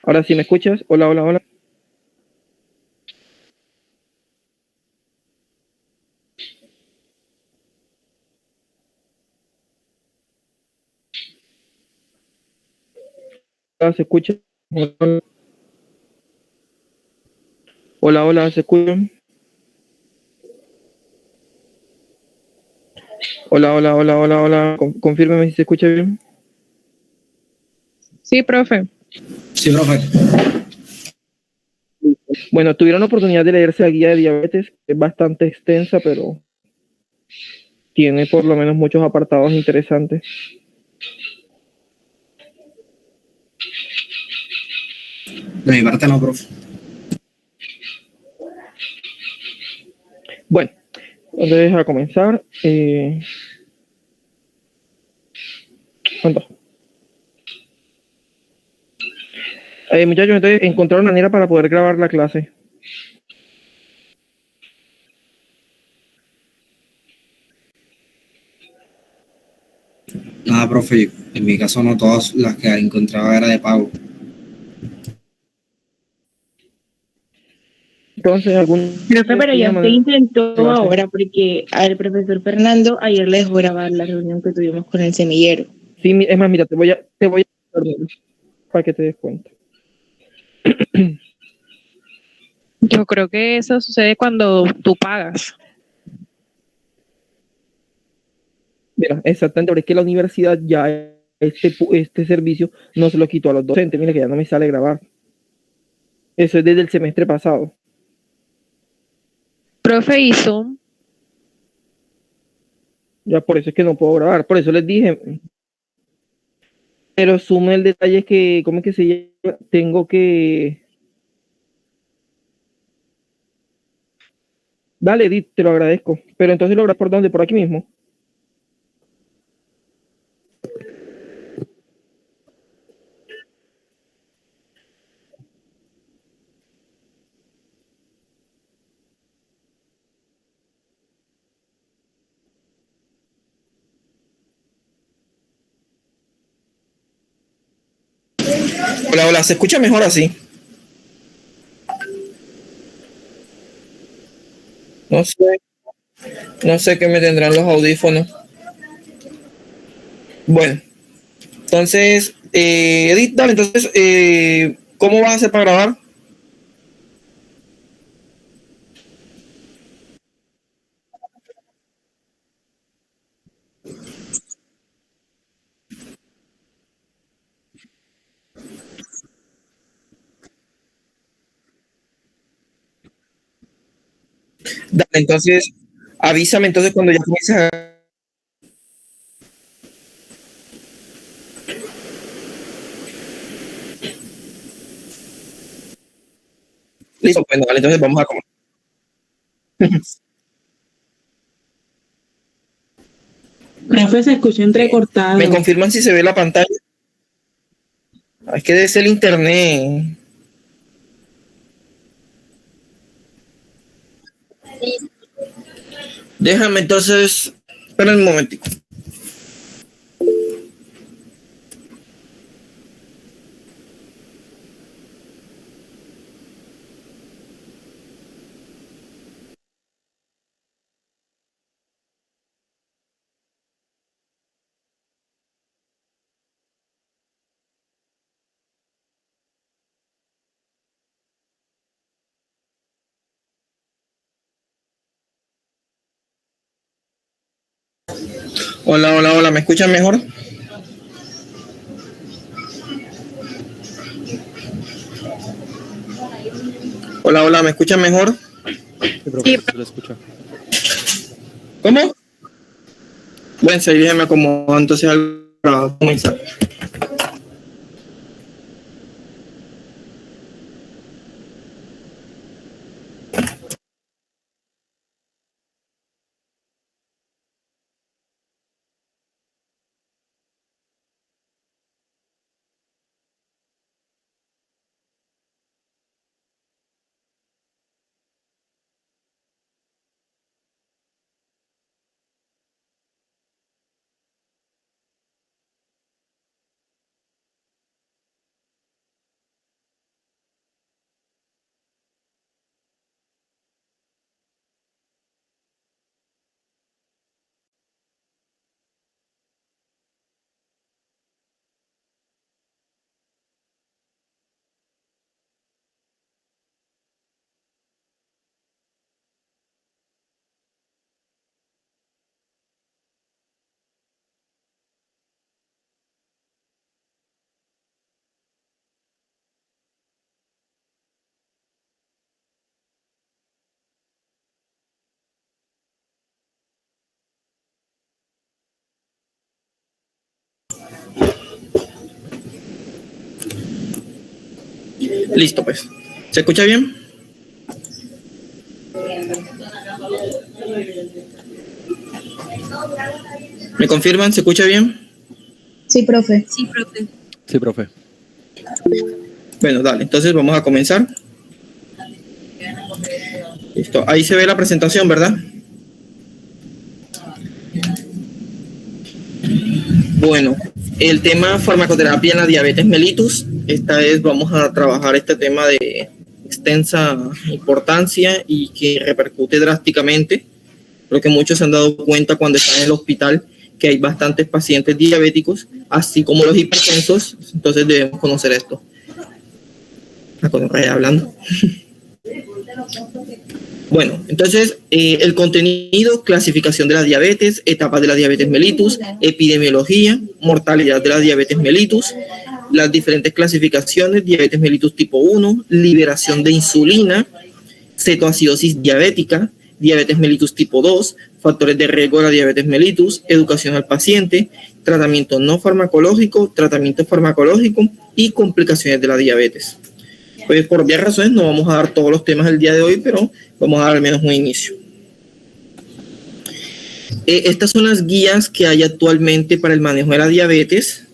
Ahora sí me escuchas. Hola, hola, hola. Hola, ¿se escucha? Hola, hola, hola, ¿se escucha? Hola, hola, hola, hola, hola. Confírmeme si se escucha bien. Sí, profe. Sí, profe. Bueno, tuvieron la oportunidad de leerse la guía de diabetes, que es bastante extensa, pero tiene por lo menos muchos apartados interesantes. De mi parte no, profe. Bueno, entonces a comenzar. ¿Cuánto? Muchachos, entonces encontraron manera para poder grabar la clase. Nada, profe. En mi caso no todas las que encontraba era de pago. Entonces, ¿algún Profe, pero ya tenía usted manera de intentó clase? ahora porque al profesor Fernando ayer le dejó grabar la reunión que tuvimos con el semillero. Sí, es más, mira, te voy a para que te des cuenta. Yo creo que eso sucede cuando tú pagas. Mira, exactamente, pero es que la universidad ya este servicio no se lo quitó a los docentes. Mira que ya no me sale grabar. Eso es desde el semestre pasado. Profe hizo, Ya por eso es que no puedo grabar. Por eso les dije. Pero sume el detalle es que, ¿cómo es que se llama? Tengo que. Dale, Edith, te lo agradezco. Pero entonces lo grabas por dónde, por aquí mismo. Hola, hola, ¿se escucha mejor así? No sé, no sé qué me tendrán los audífonos. Bueno, entonces, Edith, dale, entonces, ¿cómo vas a hacer para grabar? Dale, entonces, avísame entonces cuando ya comiences a... Listo, bueno, vale, entonces vamos a comer. Profe, se escucha Bien. ¿Me entrecortado. confirman si se ve la pantalla? Es que debe ser el internet. Déjame entonces... Espera un momentico. Hola, hola, hola, ¿me escuchan mejor? Hola, hola, ¿me escuchan mejor? Sí, sí, profe, se lo escucha. ¿Cómo? Bueno, si ahí déjeme acomodar entonces para comenzar. Listo, pues. ¿Se escucha bien? ¿Me confirman? ¿Se escucha bien? Sí, profe. Sí, profe. Sí, profe. Bueno, dale. Entonces vamos a comenzar. Listo. Ahí se ve la presentación, ¿verdad? Bueno, el tema farmacoterapia en la diabetes mellitus. Esta vez vamos a trabajar este tema de extensa importancia y que repercute drásticamente. Creo que muchos se han dado cuenta cuando están en el hospital que hay bastantes pacientes diabéticos, así como los hipertensos. Entonces debemos conocer esto. Hablando. Bueno, entonces el contenido: clasificación de la diabetes, etapas de la diabetes mellitus, epidemiología, mortalidad de la diabetes mellitus, las diferentes clasificaciones: diabetes mellitus tipo 1, liberación de insulina, cetoacidosis diabética, diabetes mellitus tipo 2, factores de riesgo de la diabetes mellitus, educación al paciente, tratamiento no farmacológico, tratamiento farmacológico y complicaciones de la diabetes. Pues por obvias razones no vamos a dar todos los temas del día de hoy, pero vamos a dar al menos un inicio. Estas son las guías que hay actualmente para el manejo de la diabetes.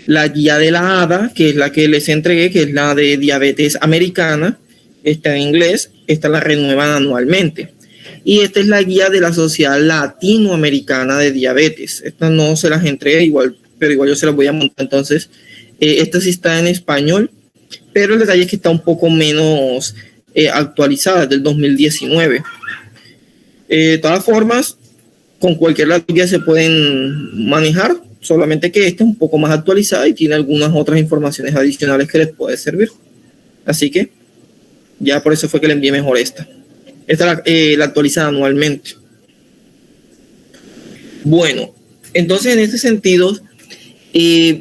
La guía de la ADA, que es la que les entregué, que es la de diabetes americana, está en inglés, esta la renuevan anualmente. Y esta es la guía de la Sociedad Latinoamericana de Diabetes. Esta no se las entregué igual, pero igual yo se las voy a montar. Entonces, esta sí está en español, pero el detalle es que está un poco menos actualizada, del 2019. De todas formas, con cualquier guía se pueden manejar, solamente que esta es un poco más actualizada y tiene algunas otras informaciones adicionales que les puede servir. Así que ya por eso fue que le envié mejor esta. Esta la actualiza anualmente. Bueno, entonces en este sentido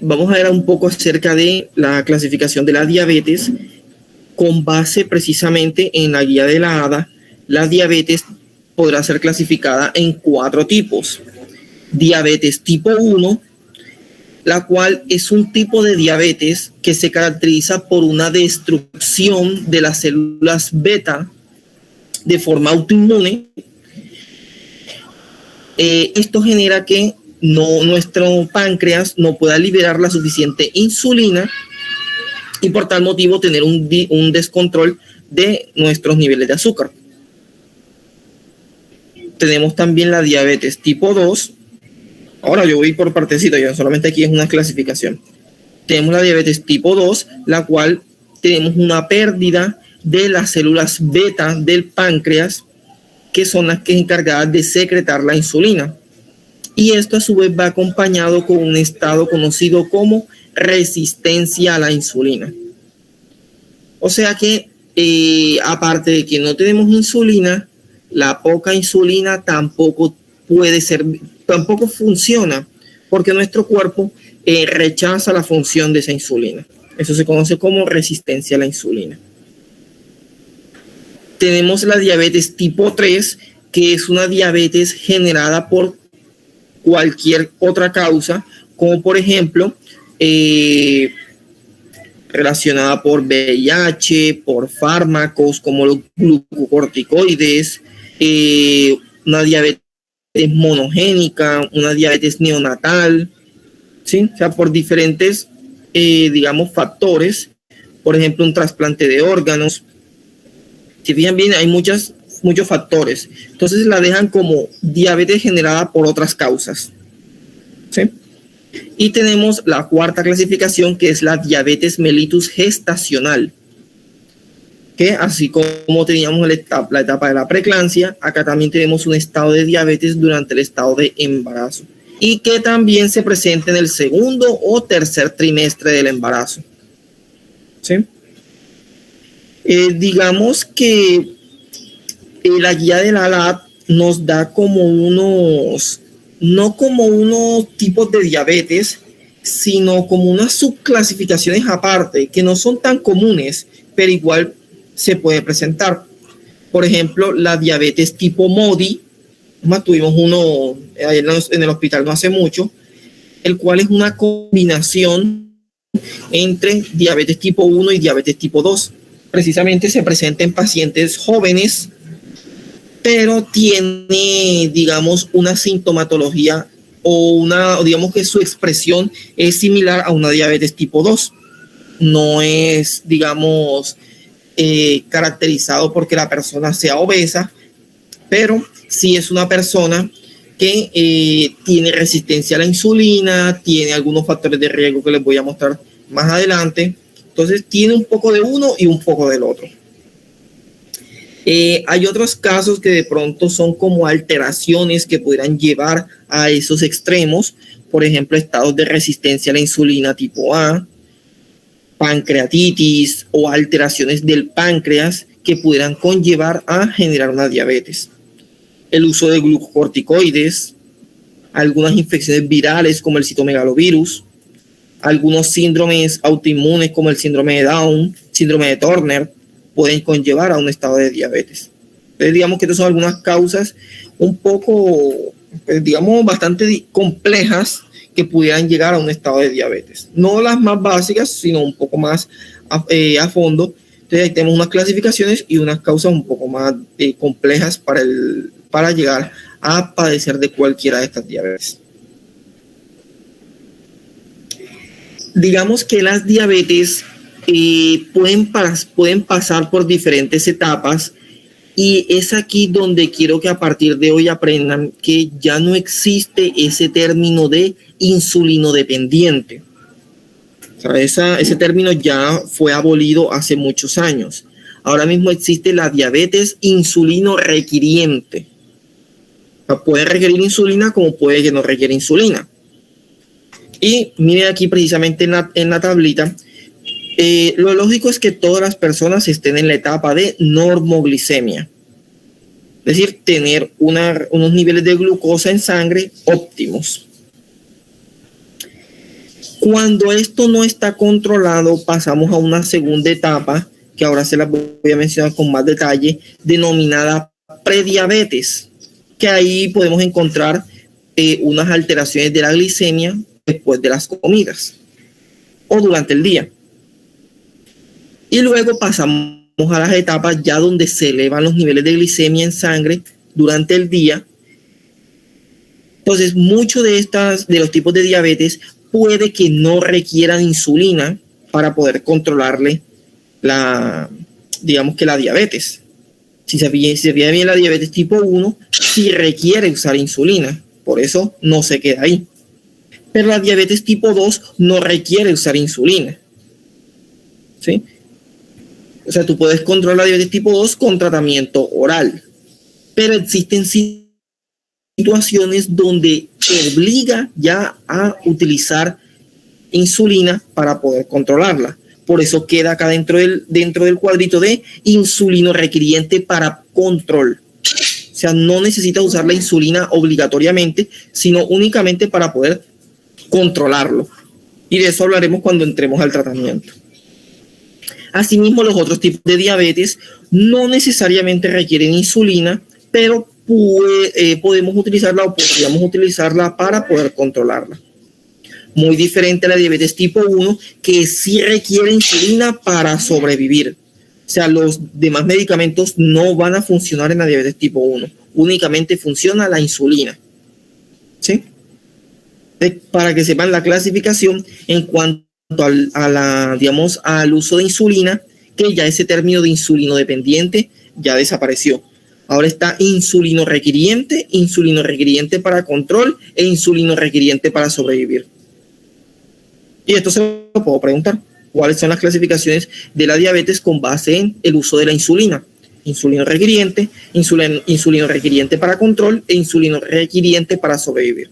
vamos a ver un poco acerca de la clasificación de la diabetes con base precisamente en la guía de la ADA. La diabetes podrá ser clasificada en 4 tipos. Diabetes tipo 1, la cual es un tipo de diabetes que se caracteriza por una destrucción de las células beta de forma autoinmune. Esto genera que nuestro páncreas no pueda liberar la suficiente insulina y por tal motivo tener un descontrol de nuestros niveles de azúcar. Tenemos también la diabetes tipo 2. Ahora yo voy por partecito, ya solamente aquí es una clasificación. Tenemos la diabetes tipo 2, la cual tenemos una pérdida de las células beta del páncreas, que son las que encargadas de secretar la insulina. Y esto a su vez va acompañado con un estado conocido como resistencia a la insulina. O sea que aparte de que no tenemos insulina, la poca insulina tampoco funciona, porque nuestro cuerpo rechaza la función de esa insulina. Eso se conoce como resistencia a la insulina. Tenemos la diabetes tipo 3, que es una diabetes generada por cualquier otra causa, como por ejemplo relacionada por VIH, por fármacos como los glucocorticoides, una diabetes monogénica, una diabetes neonatal, ¿sí? O sea, por diferentes, factores, por ejemplo, un trasplante de órganos. Si fijan bien, hay muchos factores. Entonces la dejan como diabetes generada por otras causas, ¿sí? Y tenemos la 4ª clasificación, que es la diabetes mellitus gestacional, que así como teníamos la etapa de la preeclampsia, acá también tenemos un estado de diabetes durante el estado de embarazo y que también se presenta en el 2º o 3er trimestre del embarazo, ¿sí? Digamos que la guía de la LAD nos da no como unos tipos de diabetes, sino como unas subclasificaciones aparte que no son tan comunes, pero igual se puede presentar. Por ejemplo, la diabetes tipo MODY, tuvimos uno en el hospital no hace mucho, el cual es una combinación entre diabetes tipo 1 y diabetes tipo 2. Precisamente se presenta en pacientes jóvenes, pero tiene, digamos, una sintomatología digamos que su expresión es similar a una diabetes tipo 2. No es, digamos, caracterizado porque la persona sea obesa, pero sí es una persona que tiene resistencia a la insulina, tiene algunos factores de riesgo que les voy a mostrar más adelante. Entonces tiene un poco de uno y un poco del otro. Hay otros casos que de pronto son como alteraciones que pudieran llevar a esos extremos, por ejemplo, estados de resistencia a la insulina tipo A, pancreatitis o alteraciones del páncreas que pudieran conllevar a generar una diabetes. El uso de glucocorticoides, algunas infecciones virales como el citomegalovirus, algunos síndromes autoinmunes como el síndrome de Down, síndrome de Turner, pueden conllevar a un estado de diabetes. Entonces, digamos que estas son algunas causas un poco, digamos, bastante complejas que pudieran llegar a un estado de diabetes. No las más básicas, sino un poco más a fondo. Entonces, ahí tenemos unas clasificaciones y unas causas un poco más complejas para llegar a padecer de cualquiera de estas diabetes. Digamos que las diabetes pueden pasar por diferentes etapas y es aquí donde quiero que a partir de hoy aprendan que ya no existe ese término de insulino dependiente. O sea, ese término ya fue abolido hace muchos años. Ahora mismo existe la diabetes insulino requiriente. O sea, puede requerir insulina como puede que no requiera insulina. Y miren aquí precisamente en la tablita, lo lógico es que todas las personas estén en la etapa de normoglicemia. Es decir, tener unos niveles de glucosa en sangre óptimos. Cuando esto no está controlado, pasamos a una segunda etapa, que ahora se las voy a mencionar con más detalle, denominada prediabetes, que ahí podemos encontrar unas alteraciones de la glicemia después de las comidas o durante el día. Y luego pasamos a las etapas ya donde se elevan los niveles de glicemia en sangre durante el día. Entonces, muchos de los tipos de diabetes puede que no requieran insulina para poder controlarle la diabetes. Si se fija bien, la diabetes tipo 1 sí requiere usar insulina, por eso no se queda ahí. Pero la diabetes tipo 2 no requiere usar insulina. ¿Sí? O sea, tú puedes controlar la diabetes tipo 2 con tratamiento oral. Pero existen situaciones donde te obliga ya a utilizar insulina para poder controlarla. Por eso queda acá dentro del cuadrito de insulino requiriente para control. O sea, no necesitas usar la insulina obligatoriamente, sino únicamente para poder controlarlo. Y de eso hablaremos cuando entremos al tratamiento. Asimismo, los otros tipos de diabetes no necesariamente requieren insulina, pero podemos utilizarla o podríamos utilizarla para poder controlarla. Muy diferente a la diabetes tipo 1, que sí requiere insulina para sobrevivir. O sea, los demás medicamentos no van a funcionar en la diabetes tipo 1. Únicamente funciona la insulina. ¿Sí? Para que sepan la clasificación en cuanto al uso de insulina, que ya ese término de insulino dependiente ya desapareció. Ahora está insulino requiriente para control e insulino requiriente para sobrevivir. Y esto se lo puedo preguntar. ¿Cuáles son las clasificaciones de la diabetes con base en el uso de la insulina? Insulino requiriente para control e insulino requiriente para sobrevivir.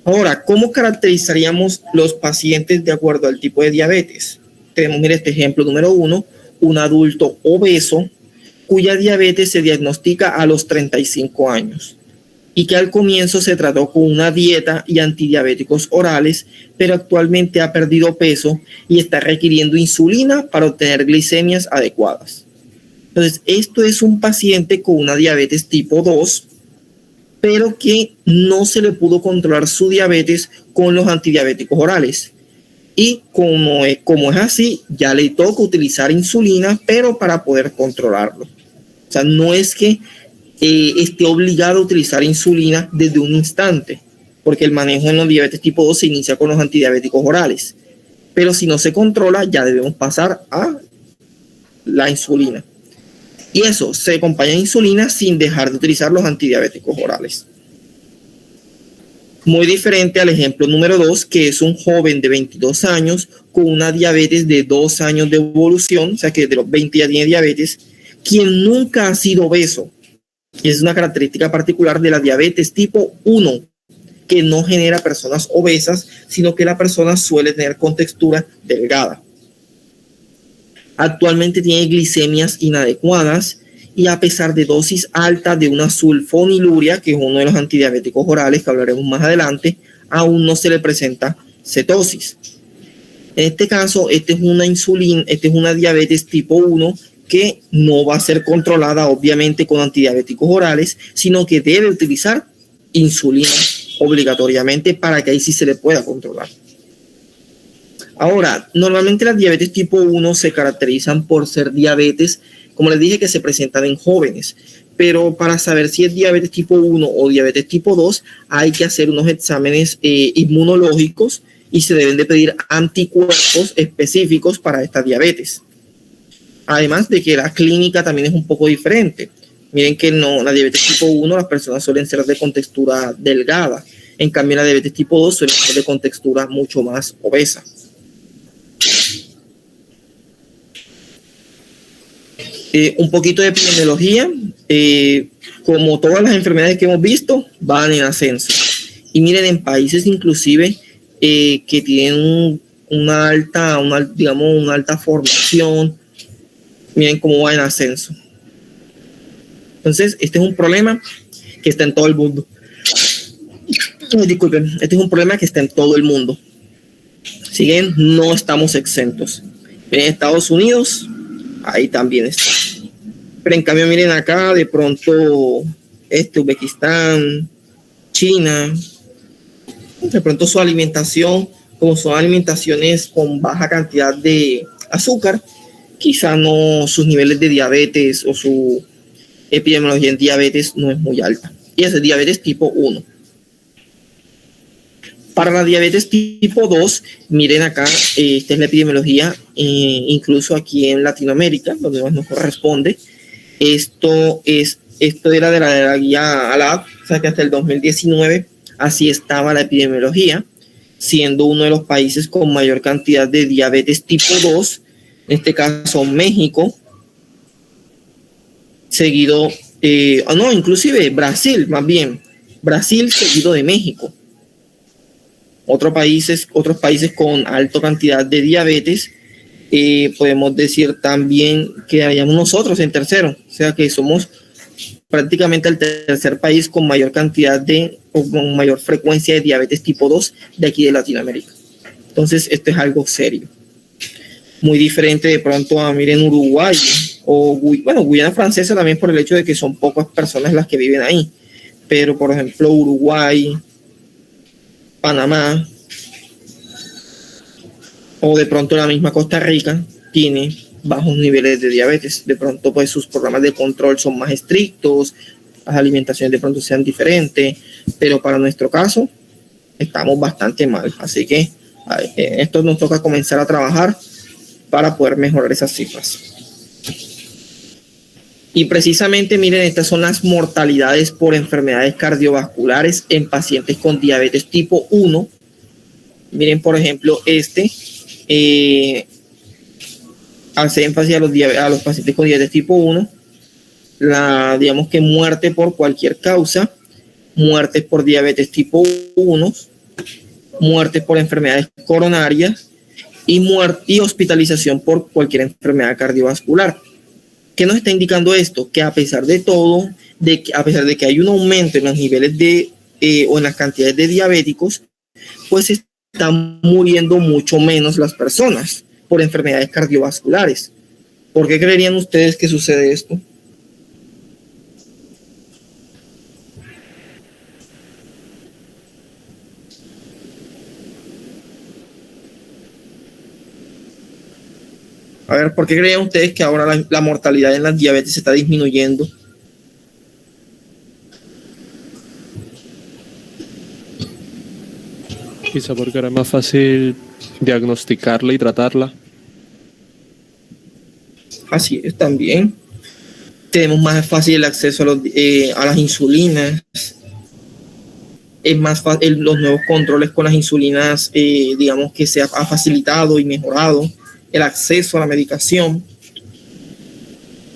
Ahora, ¿cómo caracterizaríamos los pacientes de acuerdo al tipo de diabetes? Tenemos, mira, este ejemplo número 1, un adulto obeso cuya diabetes se diagnostica a los 35 años y que al comienzo se trató con una dieta y antidiabéticos orales, pero actualmente ha perdido peso y está requiriendo insulina para obtener glicemias adecuadas. Entonces, esto es un paciente con una diabetes tipo 2, pero que no se le pudo controlar su diabetes con los antidiabéticos orales. Y como es así, ya le toca utilizar insulina, pero para poder controlarlo. O sea, no es que esté obligado a utilizar insulina desde un instante, porque el manejo en los diabetes tipo 2 se inicia con los antidiabéticos orales. Pero si no se controla, ya debemos pasar a la insulina. Y eso se acompaña de insulina sin dejar de utilizar los antidiabéticos orales. Muy diferente al ejemplo número 2, que es un joven de 22 años con una diabetes de 2 años de evolución, o sea que desde los 20 ya tiene diabetes, quien nunca ha sido obeso. Y es una característica particular de la diabetes tipo 1, que no genera personas obesas, sino que la persona suele tener contextura delgada. Actualmente tiene glicemias inadecuadas y a pesar de dosis altas de una sulfoniluria, que es uno de los antidiabéticos orales que hablaremos más adelante, aún no se le presenta cetosis. En este caso, esta es una diabetes tipo 1 que no va a ser controlada obviamente con antidiabéticos orales, sino que debe utilizar insulina obligatoriamente para que ahí sí se le pueda controlar. Ahora, normalmente las diabetes tipo 1 se caracterizan por ser diabetes, como les dije, que se presentan en jóvenes, pero para saber si es diabetes tipo 1 o diabetes tipo 2 hay que hacer unos exámenes inmunológicos y se deben de pedir anticuerpos específicos para esta diabetes. Además de que la clínica también es un poco diferente. Miren que no, la diabetes tipo 1 las personas suelen ser de contextura delgada, en cambio la diabetes tipo 2 suele ser de contextura mucho más obesa. Un poquito de epidemiología, como todas las enfermedades que hemos visto, van en ascenso. Y miren, en países inclusive que tienen una alta formación, miren cómo va en ascenso. Entonces, este es un problema que está en todo el mundo. Disculpen, este es un problema que está en todo el mundo. Siguen, no estamos exentos. En Estados Unidos, ahí también está. Pero en cambio, miren acá, de pronto, Uzbekistán, China, de pronto su alimentación, como son alimentaciones con baja cantidad de azúcar, quizá no sus niveles de diabetes o su epidemiología en diabetes no es muy alta. Y ese es diabetes tipo 1. Para la diabetes tipo 2, miren acá, esta es la epidemiología, incluso aquí en Latinoamérica, donde más nos corresponde. Esto era de la guía ALAB, o sea que hasta el 2019 así estaba la epidemiología, siendo uno de los países con mayor cantidad de diabetes tipo 2, en este caso México, seguido, inclusive Brasil, más bien, Brasil seguido de México. Otros países con alta cantidad de diabetes, podemos decir también que hayamos nosotros en tercero, o sea que somos prácticamente el tercer país con mayor cantidad o con mayor frecuencia de diabetes tipo 2 de aquí de Latinoamérica. Entonces, esto es algo serio. Muy diferente de pronto a, miren, Uruguay o, Guyana Francesa también por el hecho de que son pocas personas las que viven ahí. Pero, por ejemplo, Uruguay, Panamá o de pronto la misma Costa Rica tiene bajos niveles de diabetes. De pronto, pues sus programas de control son más estrictos, las alimentaciones de pronto sean diferentes, pero para nuestro caso estamos bastante mal. Así que esto nos toca comenzar a trabajar para poder mejorar esas cifras. Y precisamente, miren, estas son las mortalidades por enfermedades cardiovasculares en pacientes con diabetes tipo 1. Miren, por ejemplo, hace énfasis a los pacientes con diabetes tipo 1, digamos que muerte por cualquier causa, muertes por diabetes tipo 1, muertes por enfermedades coronarias y hospitalización por cualquier enfermedad cardiovascular. ¿Qué nos está indicando esto? Que a pesar de todo, a pesar de que hay un aumento en los niveles o en las cantidades de diabéticos, pues están muriendo mucho menos las personas por enfermedades cardiovasculares. ¿Por qué creerían ustedes que sucede esto? A ver, ¿por qué creen ustedes que ahora la mortalidad en la diabetes se está disminuyendo? Quizá porque era más fácil diagnosticarla y tratarla. Así es, también. Tenemos más fácil el acceso a las insulinas. Es más fácil, los nuevos controles con las insulinas, digamos que se ha facilitado y mejorado el acceso a la medicación.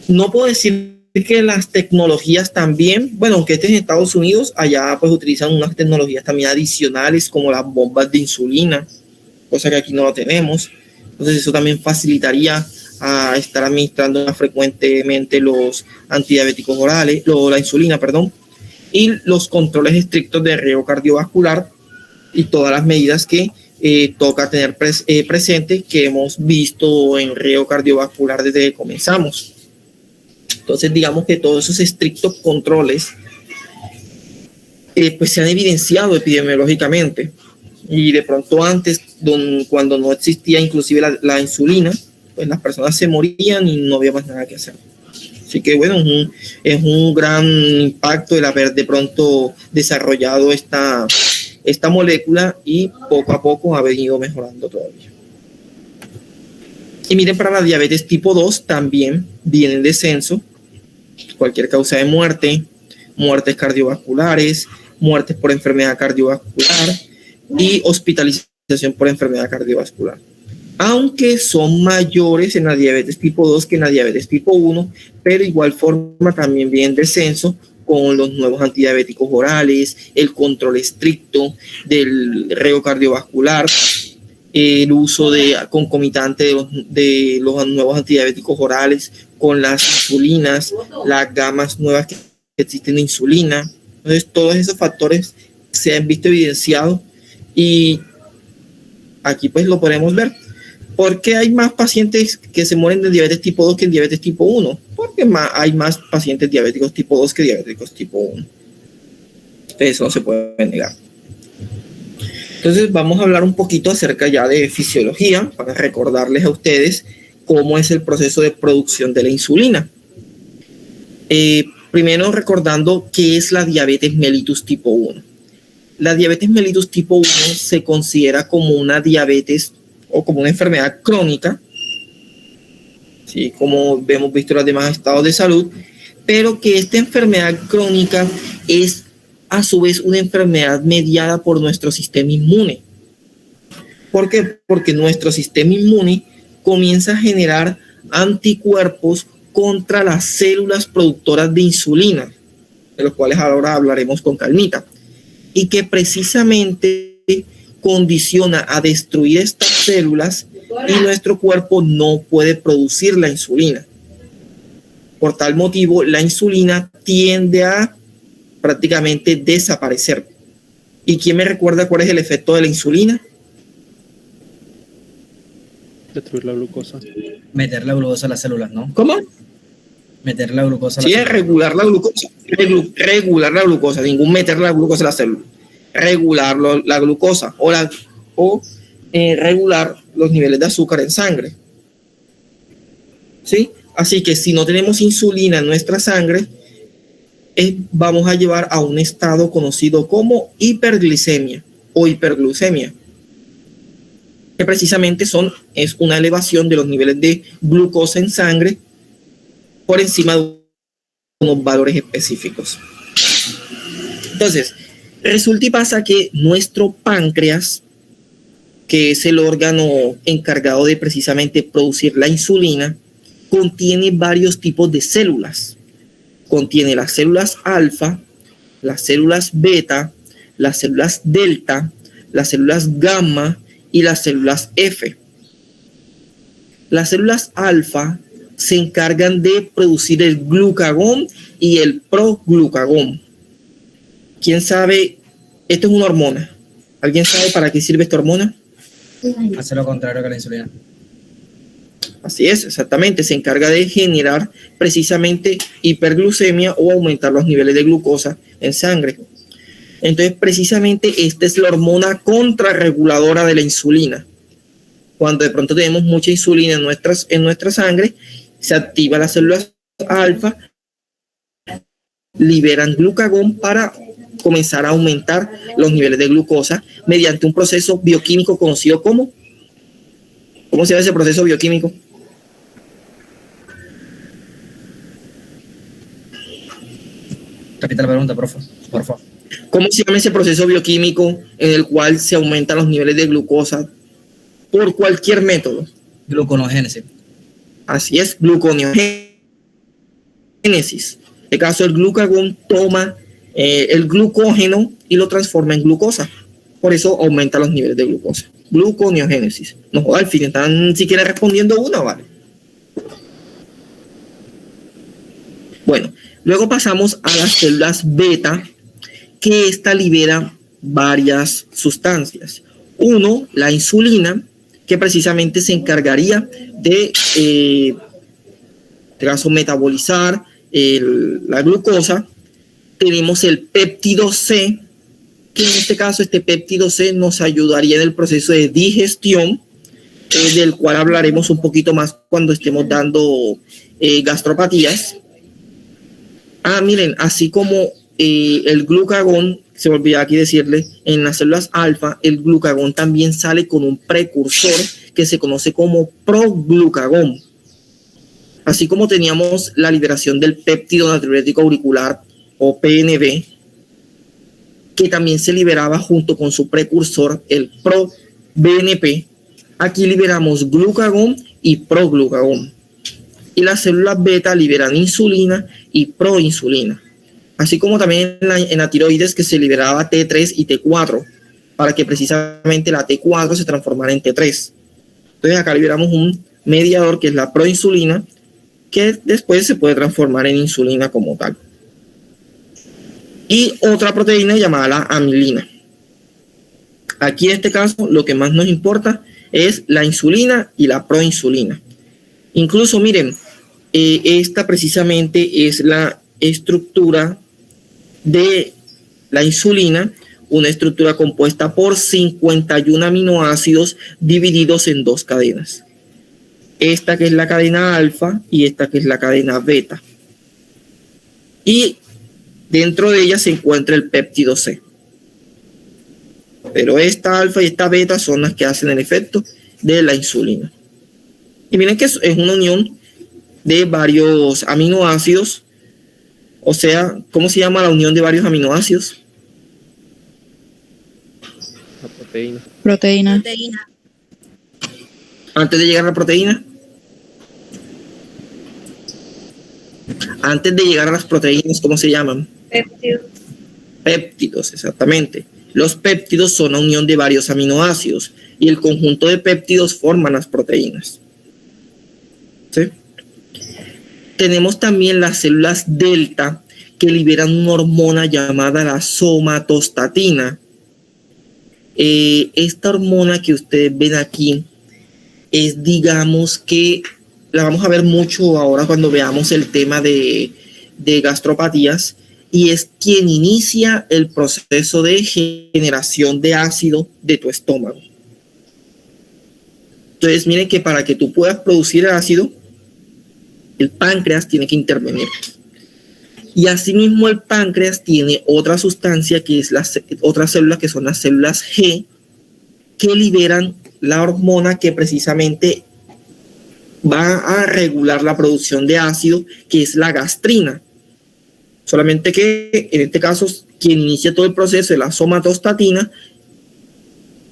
No puedo decir que las tecnologías también, bueno, aunque esté en Estados Unidos, allá pues utilizan unas tecnologías también adicionales como las bombas de insulina, cosa que aquí no lo tenemos. Entonces eso también facilitaría a estar administrando más frecuentemente los antidiabéticos orales, la insulina, perdón, y los controles estrictos de riesgo cardiovascular y todas las medidas que toca tener presente que hemos visto en riesgo cardiovascular desde que comenzamos. Entonces, digamos que todos esos estrictos controles pues se han evidenciado epidemiológicamente. Y de pronto antes, cuando no existía inclusive la insulina, pues las personas se morían y no había más nada que hacer. Así que bueno, es un gran impacto el haber de pronto desarrollado esta molécula y poco a poco ha venido mejorando todavía. Y miren, para la diabetes tipo 2 también viene en descenso cualquier causa de muerte, muertes cardiovasculares, muertes por enfermedad cardiovascular y hospitalización por enfermedad cardiovascular. Aunque son mayores en la diabetes tipo 2 que en la diabetes tipo 1, pero igual forma también viene en descenso con los nuevos antidiabéticos orales, el control estricto del riesgo cardiovascular, el uso concomitante de los nuevos antidiabéticos orales con las insulinas, las gamas nuevas que existen de insulina. Entonces, todos esos factores se han visto evidenciados y aquí pues lo podemos ver. ¿Por qué hay más pacientes que se mueren de diabetes tipo 2 que en diabetes tipo 1? Porque hay más pacientes diabéticos tipo 2 que diabéticos tipo 1. Eso no se puede negar. Entonces vamos a hablar un poquito acerca ya de fisiología para recordarles a ustedes cómo es el proceso de producción de la insulina. Primero recordando qué es la diabetes mellitus tipo 1. La diabetes mellitus tipo 1 se considera como una diabetes o como una enfermedad crónica, ¿sí? Como hemos visto en los demás estados de salud, pero que esta enfermedad crónica es a su vez una enfermedad mediada por nuestro sistema inmune. ¿Por qué? Porque nuestro sistema inmune comienza a generar anticuerpos contra las células productoras de insulina, de los cuales ahora hablaremos con calmita, y que precisamente condiciona a destruir estas células y nuestro cuerpo no puede producir la insulina. Por tal motivo, la insulina tiende a prácticamente desaparecer. ¿Y quién me recuerda cuál es el efecto de la insulina? Destruir la glucosa. Meter la glucosa a las células, ¿no? ¿Cómo? Meter la glucosa a las Sí, células. es regular la glucosa. Regular la glucosa, ningún meter la glucosa a la célula. Regular la glucosa o regular los niveles de azúcar en sangre. ¿Sí? Así que si no tenemos insulina en nuestra sangre, vamos a llevar a un estado conocido como hiperglicemia o hiperglucemia, que precisamente es una elevación de los niveles de glucosa en sangre por encima de unos valores específicos. Entonces, resulta y pasa que nuestro páncreas, que es el órgano encargado de precisamente producir la insulina, contiene varios tipos de células. Contiene las células alfa, las células beta, las células delta, las células gamma y las células F. Las células alfa se encargan de producir el glucagón y el proglucagón. ¿Quién sabe? Esto es una hormona. ¿Alguien sabe para qué sirve esta hormona? Hace lo contrario que la insulina. Así es, exactamente. Se encarga de generar precisamente hiperglucemia o aumentar los niveles de glucosa en sangre. Entonces, precisamente esta es la hormona contrarreguladora de la insulina. cuando de pronto tenemos mucha insulina en nuestra sangre, se activa las células alfa, liberan glucagón para comenzar a aumentar los niveles de glucosa mediante un proceso bioquímico conocido como, ¿cómo se llama ese proceso bioquímico? Repita la pregunta, por favor. ¿Cómo se llama ese proceso bioquímico en el cual se aumentan los niveles de glucosa por cualquier método? Gluconogénesis. Así es, gluconeogénesis. En este caso, el glucagón toma el glucógeno y lo transforma en glucosa. Por eso aumenta los niveles de glucosa. Gluconeogénesis. No, al fin están siquiera respondiendo una, ¿vale? Bueno, luego pasamos a las células beta, que esta libera varias sustancias. Uno, la insulina, que precisamente se encargaría de, en este caso, metabolizar la glucosa. Tenemos el péptido C, que en este caso este péptido C nos ayudaría en el proceso de digestión, del cual hablaremos un poquito más cuando estemos dando gastropatías. Miren, así como el glucagón, se me olvidó aquí decirle, en las células alfa, el glucagón también sale con un precursor que se conoce como proglucagón. Así como teníamos la liberación del péptido natriurético auricular o PNB, que también se liberaba junto con su precursor, el pro-BNP, aquí liberamos glucagón y proglucagón. Y las células beta liberan insulina y proinsulina. Así como también en la tiroides, que se liberaba T3 y T4, para que precisamente la T4 se transformara en T3. Entonces acá liberamos un mediador que es la proinsulina, que después se puede transformar en insulina como tal. Y otra proteína llamada la amilina. Aquí en este caso lo que más nos importa es la insulina y la proinsulina. Incluso miren, esta precisamente es la estructura de la insulina, una estructura compuesta por 51 aminoácidos divididos en dos cadenas. Esta que es la cadena alfa y esta que es la cadena beta. Y dentro de ella se encuentra el péptido C. Pero esta alfa y esta beta son las que hacen el efecto de la insulina. Y miren que es una unión de varios aminoácidos. O sea, ¿cómo se llama la unión de varios aminoácidos? La proteína. Proteína. Antes de llegar a la proteína. Antes de llegar a las proteínas, ¿cómo se llaman? Péptidos. Péptidos, exactamente. Los péptidos son la unión de varios aminoácidos y el conjunto de péptidos forman las proteínas. ¿Sí? Tenemos también las células delta, que liberan una hormona llamada la somatostatina. Esta hormona que ustedes ven aquí es, digamos que la vamos a ver mucho ahora cuando veamos el tema de gastropatías, y es quien inicia el proceso de generación de ácido de tu estómago. Entonces miren que para que tú puedas producir el ácido, el páncreas tiene que intervenir. Y asimismo el páncreas tiene otra sustancia que es otras células, que son las células G, que liberan la hormona que precisamente va a regular la producción de ácido, que es la gastrina. Solamente que en este caso quien inicia todo el proceso es la somatostatina,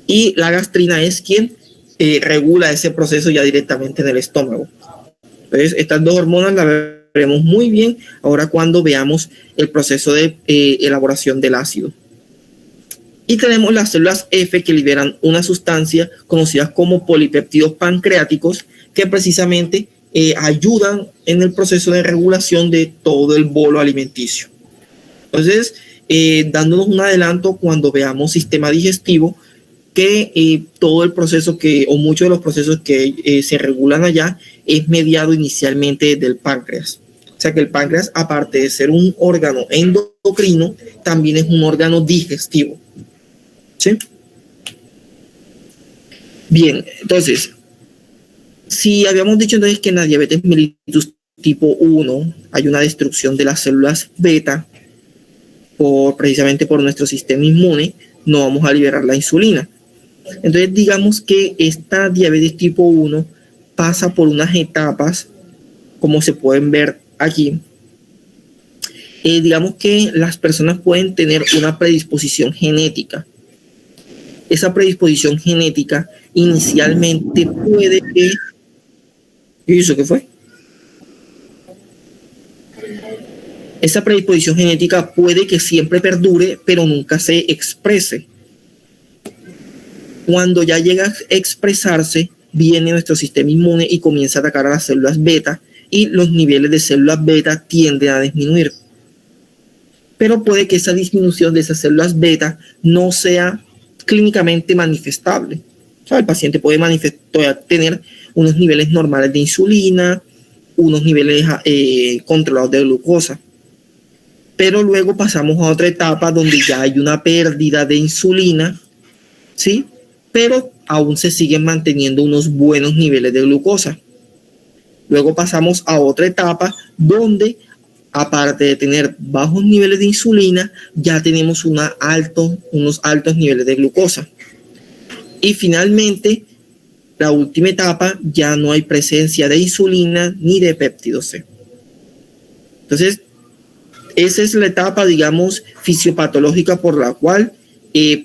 y la gastrina es quien regula ese proceso ya directamente en el estómago. Entonces estas dos hormonas las veremos muy bien ahora cuando veamos el proceso de elaboración del ácido. Y tenemos las células F, que liberan una sustancia conocida como polipéptidos pancreáticos, que precisamente ayudan en el proceso de regulación de todo el bolo alimenticio. Entonces, dándonos un adelanto cuando veamos sistema digestivo, que todo el proceso o muchos de los procesos que se regulan allá es mediado inicialmente desde el páncreas. O sea que el páncreas, aparte de ser un órgano endocrino, también es un órgano digestivo. ¿Sí? Bien, entonces, si habíamos dicho entonces que en la diabetes mellitus tipo 1 hay una destrucción de las células beta precisamente por nuestro sistema inmune, no vamos a liberar la insulina. Entonces digamos que esta diabetes tipo 1 pasa por unas etapas, como se pueden ver aquí. Digamos que las personas pueden tener una predisposición genética. Esa predisposición genética inicialmente puede que... ¿Y eso qué fue? Esa predisposición genética puede que siempre perdure, pero nunca se exprese. Cuando ya llega a expresarse, viene nuestro sistema inmune y comienza a atacar a las células beta y los niveles de células beta tienden a disminuir. Pero puede que esa disminución de esas células beta no sea clínicamente manifestable. O sea, el paciente puede tener unos niveles normales de insulina, unos niveles controlados de glucosa. Pero luego pasamos a otra etapa donde ya hay una pérdida de insulina, ¿sí? Pero aún se siguen manteniendo unos buenos niveles de glucosa. Luego pasamos a otra etapa donde, aparte de tener bajos niveles de insulina, ya tenemos unos altos niveles de glucosa. Y finalmente, la última etapa, ya no hay presencia de insulina ni de péptido C. Entonces, esa es la etapa, digamos, fisiopatológica por la cual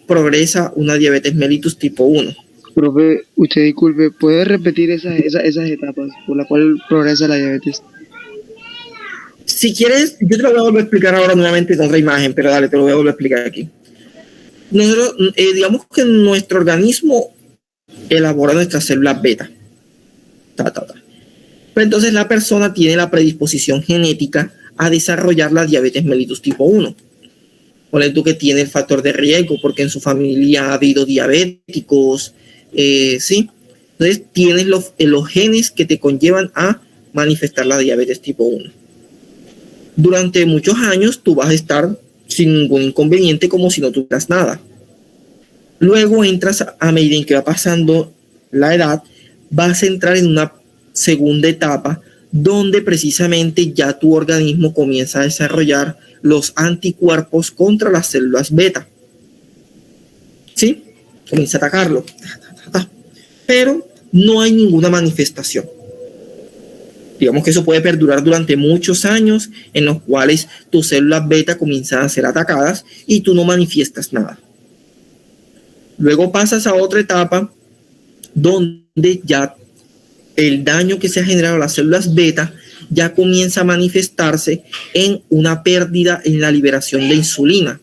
progresa una diabetes mellitus tipo 1. Profe, usted disculpe, ¿puede repetir esas etapas por las cuales progresa la diabetes? Si quieres, yo te lo voy a volver a explicar ahora nuevamente con otra imagen, pero dale, te lo voy a volver a explicar aquí. Nosotros, digamos que nuestro organismo elabora nuestras células beta. Pero entonces la persona tiene la predisposición genética a desarrollar la diabetes mellitus tipo 1. Ponle tú que tiene el factor de riesgo porque en su familia ha habido diabéticos, ¿sí? Entonces tienes los genes que te conllevan a manifestar la diabetes tipo 1. Durante muchos años tú vas a estar sin ningún inconveniente como si no tuvieras nada. Luego entras, a medida en que va pasando la edad, vas a entrar en una segunda etapa donde precisamente ya tu organismo comienza a desarrollar los anticuerpos contra las células beta. ¿Sí? Comienza a atacarlo. Pero no hay ninguna manifestación. Digamos que eso puede perdurar durante muchos años en los cuales tus células beta comienzan a ser atacadas y tú no manifiestas nada. Luego pasas a otra etapa donde ya el daño que se ha generado a las células beta ya comienza a manifestarse en una pérdida en la liberación de insulina.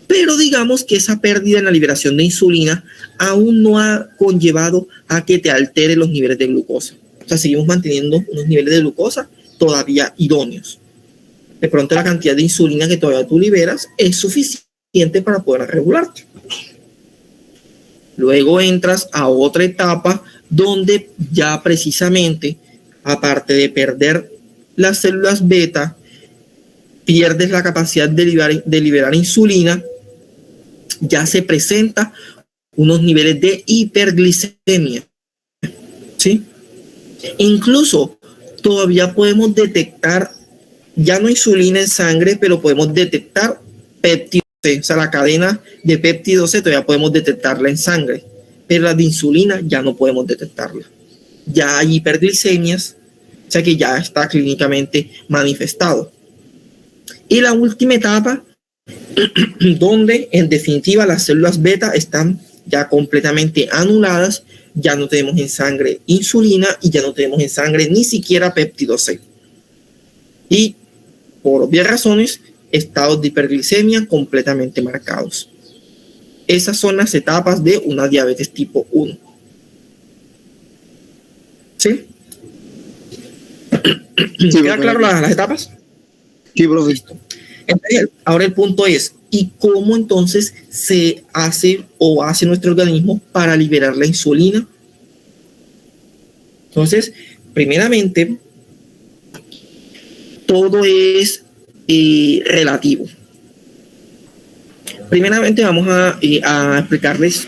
Pero digamos que esa pérdida en la liberación de insulina aún no ha conllevado a que te altere los niveles de glucosa. O sea, seguimos manteniendo unos niveles de glucosa todavía idóneos. De pronto la cantidad de insulina que todavía tú liberas es suficiente para poder regularte. Luego entras a otra etapa donde ya precisamente, aparte de perder las células beta, pierdes la capacidad de liberar insulina, ya se presenta unos niveles de hiperglicemia, ¿sí? Incluso todavía podemos detectar, ya no insulina en sangre, pero podemos detectar péptido C, o sea, la cadena de péptido C todavía podemos detectarla en sangre, pero la de insulina ya no podemos detectarla. Ya hay hiperglicemias, o sea que ya está clínicamente manifestado. Y la última etapa, donde en definitiva las células beta están ya completamente anuladas, ya no tenemos en sangre insulina y ya no tenemos en sangre ni siquiera péptido C. Y por obvias razones, estados de hiperglicemia completamente marcados. Esas son las etapas de una diabetes tipo 1. ¿Sí? ¿Queda claro las etapas? Sí, profe. Listo. Entonces, ahora el punto es, ¿y cómo entonces se hace o hace nuestro organismo para liberar la insulina? Entonces, primeramente, todo es relativo. Primeramente vamos a explicarles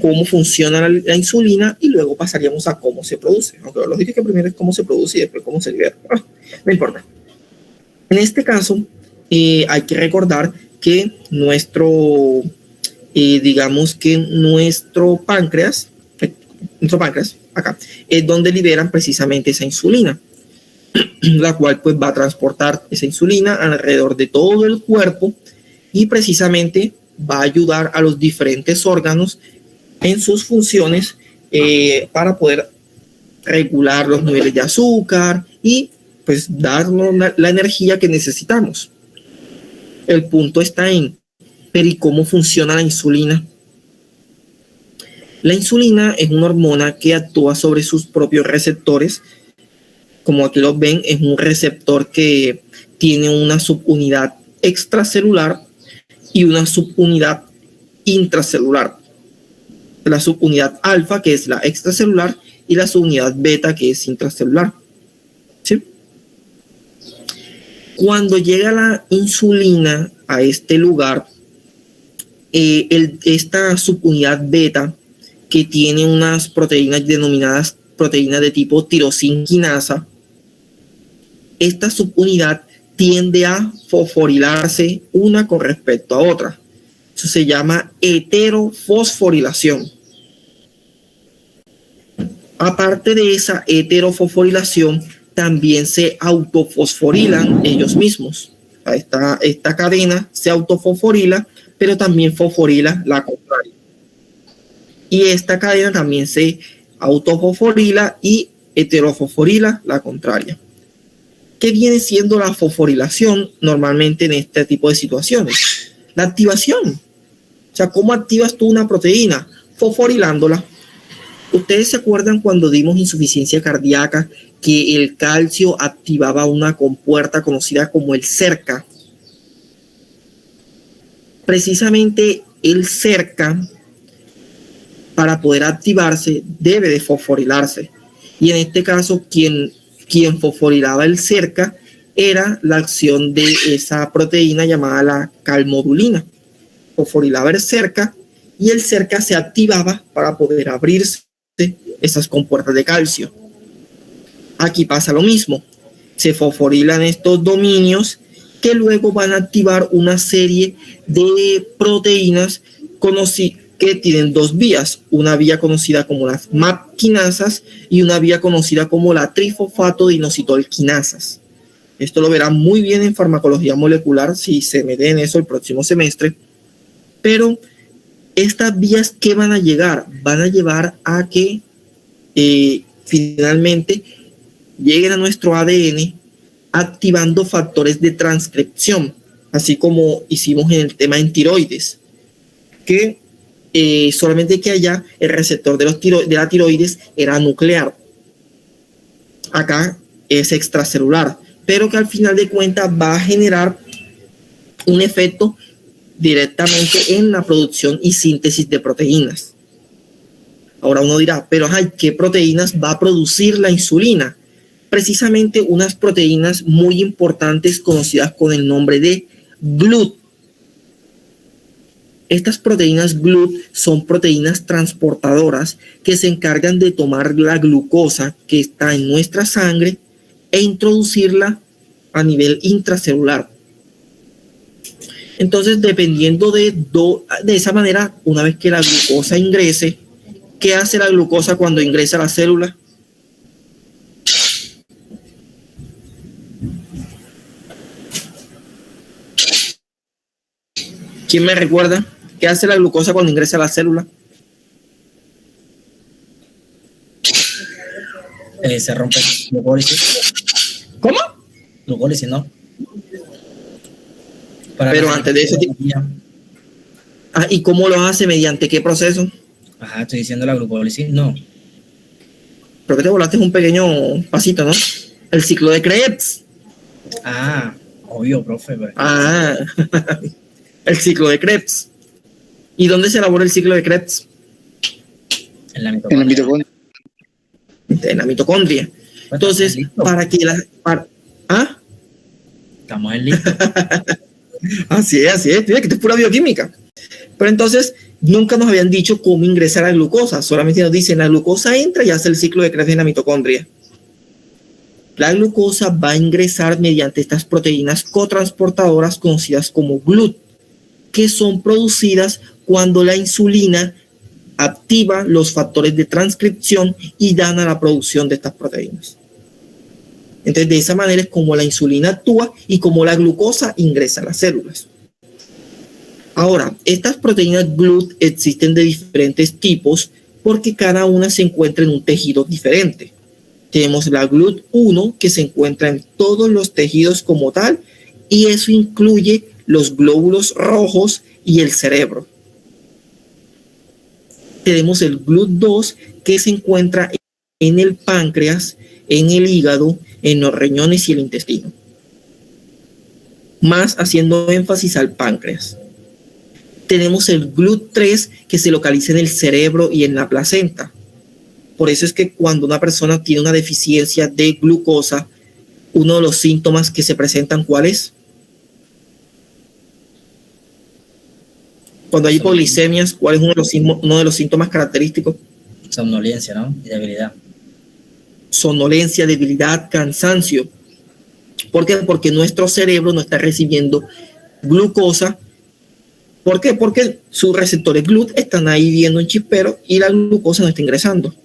cómo funciona la insulina y luego pasaríamos a cómo se produce. Aunque los dije que primero es cómo se produce y después cómo se libera. No importa. En este caso, hay que recordar que digamos que nuestro páncreas, acá, es donde liberan precisamente esa insulina, la cual pues va a transportar esa insulina alrededor de todo el cuerpo y precisamente va a ayudar a los diferentes órganos en sus funciones para poder regular los niveles de azúcar y pues darnos la energía que necesitamos. El punto está en, pero ¿y cómo funciona la insulina? La insulina es una hormona que actúa sobre sus propios receptores. Como aquí lo ven, es un receptor que tiene una subunidad extracelular y una subunidad intracelular. La subunidad alfa, que es la extracelular, y la subunidad beta, que es intracelular. ¿Sí? Cuando llega la insulina a este lugar, esta subunidad beta, que tiene unas proteínas denominadas proteínas de tipo tirosinquinasa, esta subunidad tiende a fosforilarse una con respecto a otra. Eso se llama heterofosforilación. Aparte de esa heterofosforilación, también se autofosforilan ellos mismos. Esta cadena se autofosforila, pero también fosforila la contraria. Y esta cadena también se autofosforila y heterofosforila la contraria. ¿Qué viene siendo la fosforilación normalmente en este tipo de situaciones? La activación. O sea, ¿cómo activas tú una proteína? Fosforilándola. ¿Ustedes se acuerdan cuando dimos insuficiencia cardíaca que el calcio activaba una compuerta conocida como el cerca? Precisamente el cerca, para poder activarse, debe de fosforilarse. Y en este caso, quien fosforilaba el cerca era la acción de esa proteína llamada la calmodulina. Fosforilaba el cerca y el cerca se activaba para poder abrirse esas compuertas de calcio. Aquí pasa lo mismo. Se fosforilan estos dominios que luego van a activar una serie de proteínas que tienen dos vías, una vía conocida como las MAP quinasas y una vía conocida como la trifosfato-inositol-quinasas. Esto lo verán muy bien en farmacología molecular si se mete en eso el próximo semestre. Pero estas vías, ¿qué van a llegar? Van a llevar a que finalmente lleguen a nuestro ADN activando factores de transcripción, así como hicimos en el tema en tiroides, que solamente que allá el receptor de la tiroides era nuclear. Acá es extracelular, pero que al final de cuentas va a generar un efecto directamente en la producción y síntesis de proteínas. Ahora uno dirá, pero ¿qué proteínas va a producir la insulina? Precisamente unas proteínas muy importantes conocidas con el nombre de GLUT. Estas proteínas GLUT son proteínas transportadoras que se encargan de tomar la glucosa que está en nuestra sangre e introducirla a nivel intracelular. Entonces, dependiendo de esa manera, una vez que la glucosa ingrese, ¿qué hace la glucosa cuando ingresa a la célula? ¿Quién me recuerda? ¿Qué hace la glucosa cuando ingresa a la célula? Se rompe glucólisis. ¿Cómo? Glucólisis, ¿no? Pero antes de eso... ¿Y cómo lo hace? ¿Mediante qué proceso? Ajá, estoy diciendo la glucólisis, no. Creo que te volaste un pequeño pasito, ¿no? El ciclo de Krebs. Obvio, profe. Pues. El ciclo de Krebs. ¿Y dónde se elabora el ciclo de Krebs? En la mitocondria. En la mitocondria. Entonces, para que Estamos en listo. Así es. Mira que esto es pura bioquímica. Pero entonces, nunca nos habían dicho cómo ingresar la glucosa. Solamente nos dicen, la glucosa entra y hace el ciclo de Krebs en la mitocondria. La glucosa va a ingresar mediante estas proteínas cotransportadoras conocidas como GLUT, que son producidas cuando la insulina activa los factores de transcripción y dan a la producción de estas proteínas. Entonces, de esa manera es como la insulina actúa y como la glucosa ingresa a las células. Ahora, estas proteínas GLUT existen de diferentes tipos porque cada una se encuentra en un tejido diferente. Tenemos la GLUT1 que se encuentra en todos los tejidos como tal y eso incluye los glóbulos rojos y el cerebro. Tenemos el GLUT2 que se encuentra en el páncreas, en el hígado, en los riñones y el intestino. Más haciendo énfasis al páncreas. Tenemos el GLUT3 que se localiza en el cerebro y en la placenta. Por eso es que cuando una persona tiene una deficiencia de glucosa, uno de los síntomas que se presentan, ¿cuál es? Cuando hay hipoglicemias, ¿cuál es uno de los síntomas característicos? Somnolencia, ¿no? Y debilidad. Somnolencia, debilidad, cansancio. ¿Por qué? Porque nuestro cerebro no está recibiendo glucosa. ¿Por qué? Porque sus receptores GLUT están ahí viendo un chispero y la glucosa no está ingresando.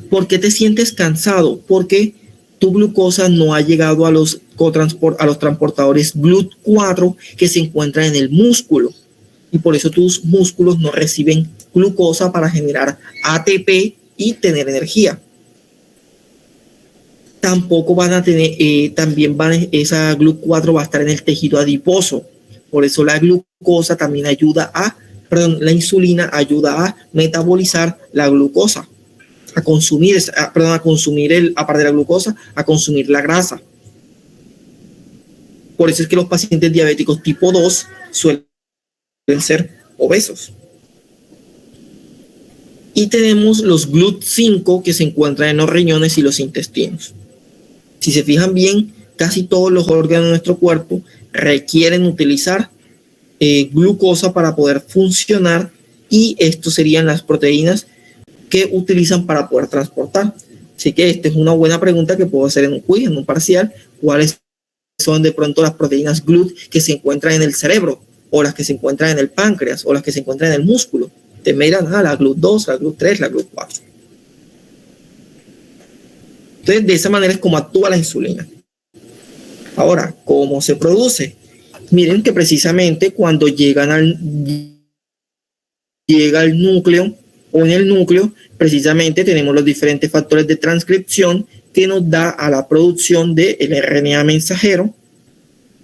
¿Por qué te sientes cansado? Porque tu glucosa no ha llegado a los transportadores GLUT4 que se encuentran en el músculo. Y por eso tus músculos no reciben glucosa para generar ATP y tener energía. Tampoco van a tener, esa GLUT4 va a estar en el tejido adiposo. Por eso la glucosa también la insulina ayuda a metabolizar la glucosa. Aparte de la glucosa, a consumir la grasa. Por eso es que los pacientes diabéticos tipo 2 suelen ser obesos. Y tenemos los GLUT5 que se encuentran en los riñones y los intestinos. Si se fijan bien, casi todos los órganos de nuestro cuerpo requieren utilizar glucosa para poder funcionar y estos serían las proteínas que utilizan para poder transportar. Así que esta es una buena pregunta que puedo hacer en un quiz, en un parcial. ¿Cuáles son de pronto las proteínas GLUT que se encuentran en el cerebro? O las que se encuentran en el páncreas, o las que se encuentran en el músculo. Te miran la GLUT2, la GLUT3, la GLUT4. Entonces, de esa manera es como actúa la insulina. Ahora, ¿cómo se produce? Miren que precisamente cuando llega al núcleo, o en el núcleo, precisamente tenemos los diferentes factores de transcripción que nos da a la producción del RNA mensajero.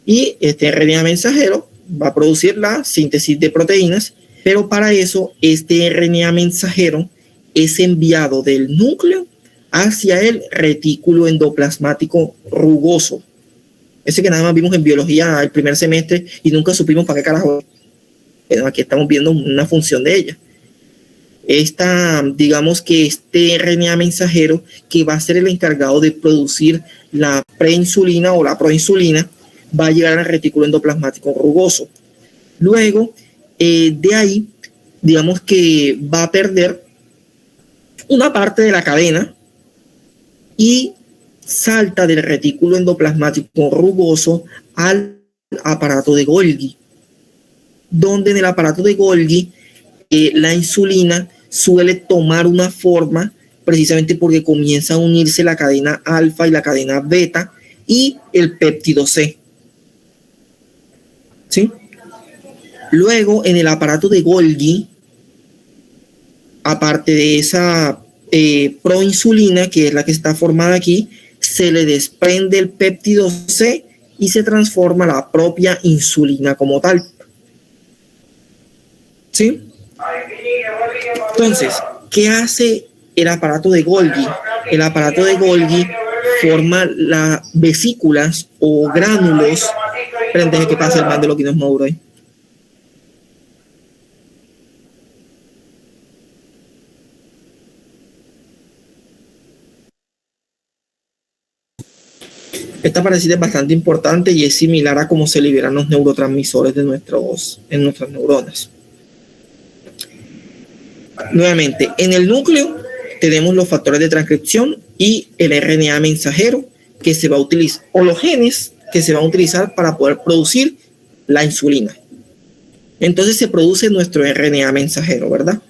Y este RNA mensajero va a producir la síntesis de proteínas, pero para eso este RNA mensajero es enviado del núcleo hacia el retículo endoplasmático rugoso. Ese que nada más vimos en biología el primer semestre y nunca supimos para qué carajo. Pero aquí estamos viendo una función de ella. Digamos que este RNA mensajero que va a ser el encargado de producir la preinsulina o la proinsulina va a llegar al retículo endoplasmático rugoso. Luego, de ahí, digamos que va a perder una parte de la cadena y salta del retículo endoplasmático rugoso al aparato de Golgi, donde en el aparato de Golgi la insulina suele tomar una forma precisamente porque comienza a unirse la cadena alfa y la cadena beta y el péptido C. ¿Sí? Luego, en el aparato de Golgi, aparte de esa proinsulina, que es la que está formada aquí, se le desprende el péptido C y se transforma la propia insulina como tal. ¿Sí? Entonces, ¿qué hace el aparato de Golgi? El aparato de Golgi forma las vesículas o gránulos. Esperen, deje que pase el man de lo que no es Mauro ahí. Esta parálisis es bastante importante y es similar a cómo se liberan los neurotransmisores en nuestras neuronas. Nuevamente, en el núcleo tenemos los factores de transcripción y el RNA mensajero que se va a utilizar, o los genes que se van a utilizar para poder producir la insulina. Entonces se produce nuestro RNA mensajero, ¿verdad?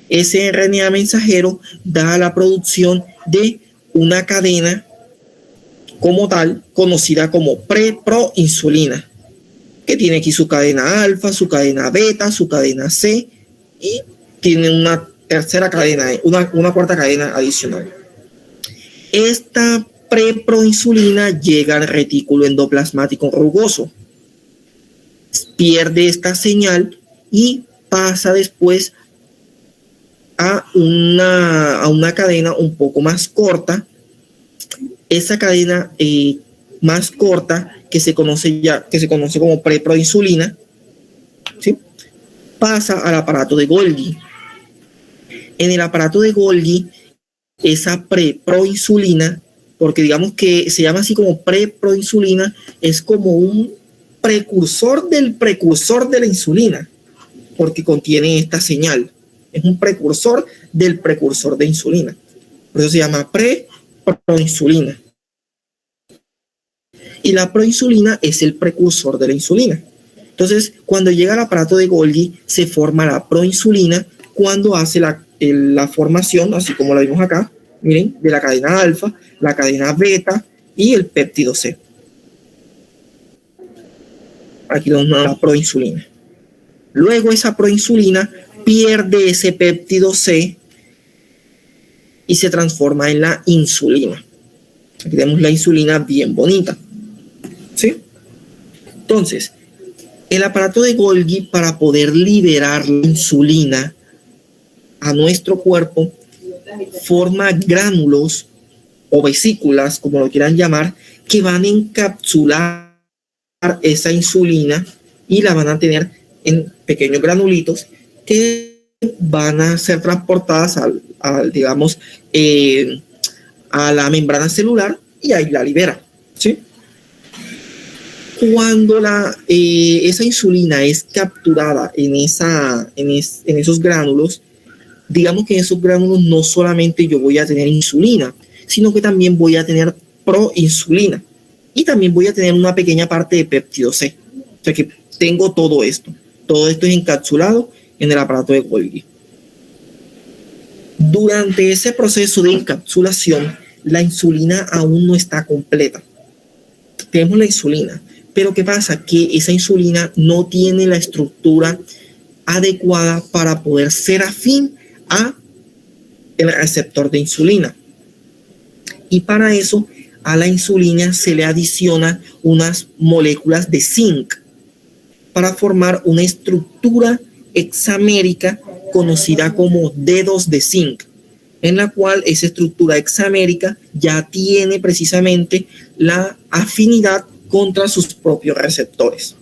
Ese RNA mensajero da la producción de una cadena como tal, conocida como preproinsulina, que tiene aquí su cadena alfa, su cadena beta, su cadena C y tiene una tercera cadena, una cuarta cadena adicional. Esta preproinsulina llega al retículo endoplasmático rugoso, pierde esta señal y pasa después a una cadena un poco más corta. Esa cadena más corta que se conoce como preproinsulina, ¿sí?, pasa al aparato de Golgi. En el aparato de Golgi, esa preproinsulina, porque digamos que se llama así como preproinsulina, es como un precursor de la insulina, porque contiene esta señal. Es un precursor del precursor de insulina. Por eso se llama preproinsulina. Y la proinsulina es el precursor de la insulina. Entonces, cuando llega al aparato de Golgi, se forma la proinsulina cuando hace la formación, así como la vimos acá, miren, de la cadena alfa, la cadena beta y el péptido C. Aquí tenemos la proinsulina. Luego esa proinsulina pierde ese péptido C y se transforma en la insulina. Aquí tenemos la insulina bien bonita, ¿sí? Entonces, el aparato de Golgi, para poder liberar la insulina a nuestro cuerpo, forma gránulos o vesículas, como lo quieran llamar, que van a encapsular esa insulina y la van a tener en pequeños granulitos que van a ser transportadas digamos, a la membrana celular y ahí la libera, ¿sí? Cuando esa insulina es capturada en esos gránulos, digamos que en esos gránulos no solamente yo voy a tener insulina, sino que también voy a tener proinsulina y también voy a tener una pequeña parte de péptido C. O sea que tengo todo esto. Todo esto es encapsulado en el aparato de Golgi. Durante ese proceso de encapsulación, la insulina aún no está completa. Tenemos la insulina, pero ¿qué pasa? Que esa insulina no tiene la estructura adecuada para poder ser afín a el receptor de insulina. Y para eso, a la insulina se le adiciona unas moléculas de zinc para formar una estructura hexamérica conocida como dedos de zinc, en la cual esa estructura hexamérica ya tiene precisamente la afinidad contra sus propios receptores.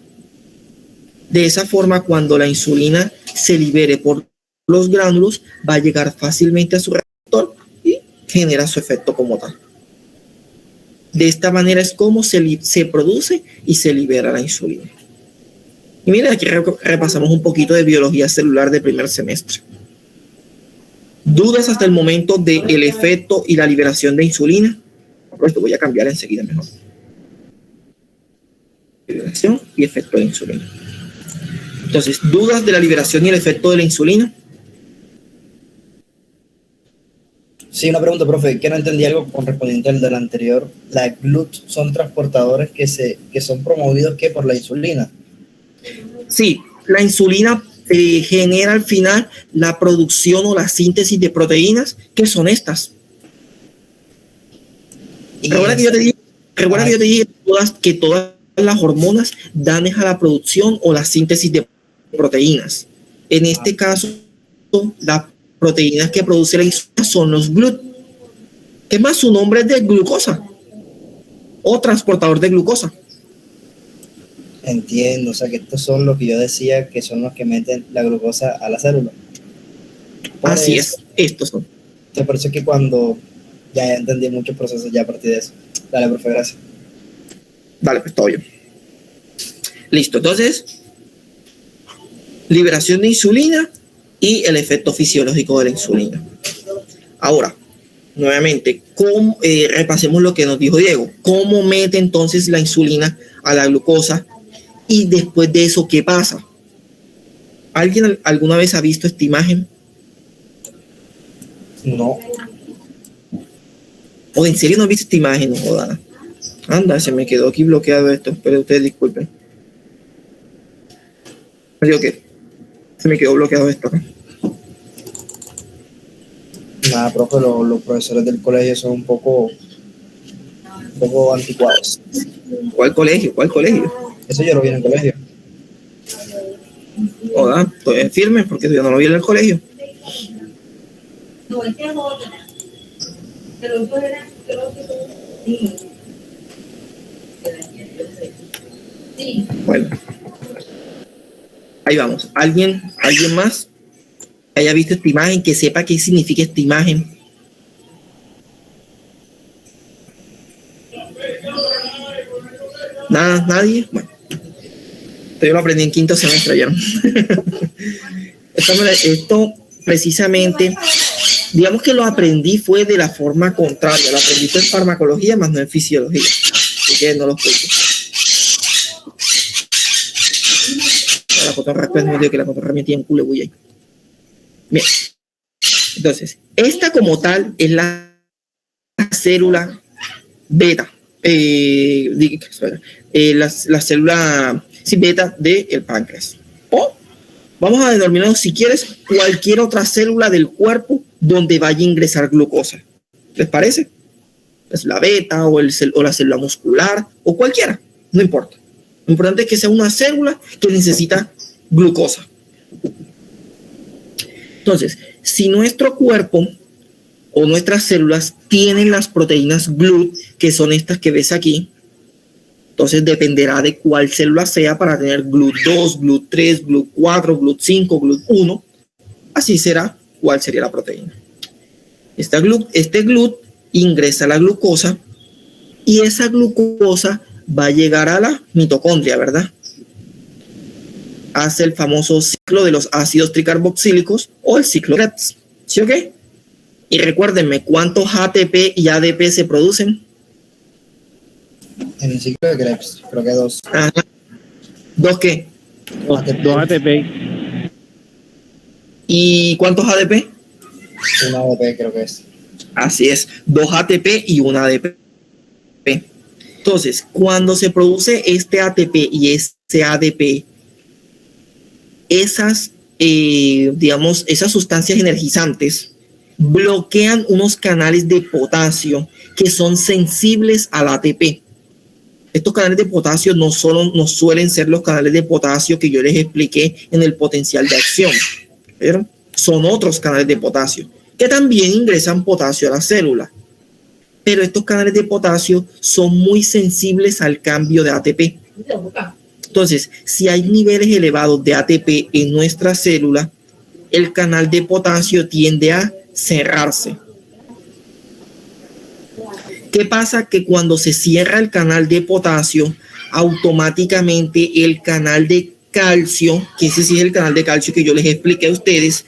De esa forma, cuando la insulina se libere por los gránulos, va a llegar fácilmente a su receptor y genera su efecto como tal. De esta manera es como se produce y se libera la insulina. Y miren, aquí repasamos un poquito de biología celular de primer semestre. ¿Dudas hasta el momento del efecto y la liberación de insulina? Por esto voy a cambiar enseguida mejor. Liberación y efecto de insulina. Entonces, ¿dudas de la liberación y el efecto de la insulina? Sí, una pregunta, profe, que no entendí algo correspondiente al del anterior. Las GLUT son transportadores que son promovidos ¿qué? Por la insulina. Sí, la insulina genera al final la producción o la síntesis de proteínas, que son estas. Recuerda que yo te dije que todas las hormonas dan a la producción o la síntesis de proteínas. En este caso, las proteínas que produce la insulina son los GLUT. ¿Qué más? Su nombre es de glucosa o transportador de glucosa. Entiendo, o sea que estos son los que yo decía que son los que meten la glucosa a la célula. Así es, estos son. Me parece que cuando ya entendí muchos procesos ya a partir de eso. Dale, profe, gracias. Dale, pues todo bien. Listo, entonces, liberación de insulina y el efecto fisiológico de la insulina. Ahora, nuevamente, repasemos lo que nos dijo Diego. ¿Cómo mete entonces la insulina a la glucosa? Y después de eso, ¿qué pasa? ¿Alguien alguna vez ha visto esta imagen? No. ¿O en serio no has visto esta imagen? No jodas. Anda, se me quedó aquí bloqueado esto. Pero ustedes disculpen. Digo que se me quedó bloqueado esto acá. Nada, profe, los profesores del colegio son un poco anticuados. ¿Cuál colegio? ¿Cuál colegio? Eso yo lo vi en el colegio. Joda, estoy firme porque yo no lo vi en el colegio. No, este es otra. Pero eso era, creo que sí. Sí. Bueno. Ahí vamos. ¿Alguien más que haya visto esta imagen, que sepa qué significa esta imagen? ¿Nada? ¿Nadie? Bueno. Yo lo aprendí en quinto semestre ya. Esto precisamente, digamos que lo aprendí fue de la forma contraria. Lo aprendí en farmacología, más no en fisiología. Así que no lo explico. La cotorra, después me digo que la cotorra me tiene un culo bulla ahí. Bien. Entonces, esta como tal es la célula beta. La célula beta del páncreas. O vamos a denominar, si quieres, cualquier otra célula del cuerpo donde vaya a ingresar glucosa. ¿Les parece? Es la beta o la célula muscular o cualquiera. No importa. Lo importante es que sea una célula que necesita glucosa. Entonces, si nuestro cuerpo o nuestras células tienen las proteínas GLUT, que son estas que ves aquí, entonces dependerá de cuál célula sea para tener GLUT2, GLUT3, GLUT4, GLUT5, GLUT1. Así será cuál sería la proteína. Este GLUT ingresa la glucosa y esa glucosa va a llegar a la mitocondria, ¿verdad? Hace el famoso ciclo de los ácidos tricarboxílicos o el ciclo Krebs. ¿Sí o qué? Y recuérdenme, ¿cuántos ATP y ADP se producen? En el ciclo de Krebs, creo que 2. Ajá. ¿Dos qué? Dos ATP. ¿Y cuántos ADP? Un ADP creo que es. Así es, 2 ATP y 1 ADP. Entonces, cuando se produce este ATP y este ADP, esas sustancias energizantes bloquean unos canales de potasio que son sensibles al ATP. Estos canales de potasio no suelen ser los canales de potasio que yo les expliqué en el potencial de acción. ¿Vieron? Son otros canales de potasio que también ingresan potasio a la célula. Pero estos canales de potasio son muy sensibles al cambio de ATP. Entonces, si hay niveles elevados de ATP en nuestra célula, el canal de potasio tiende a cerrarse. ¿Qué pasa? Que cuando se cierra el canal de potasio, automáticamente el canal de calcio, que ese sí es el canal de calcio que yo les expliqué a ustedes,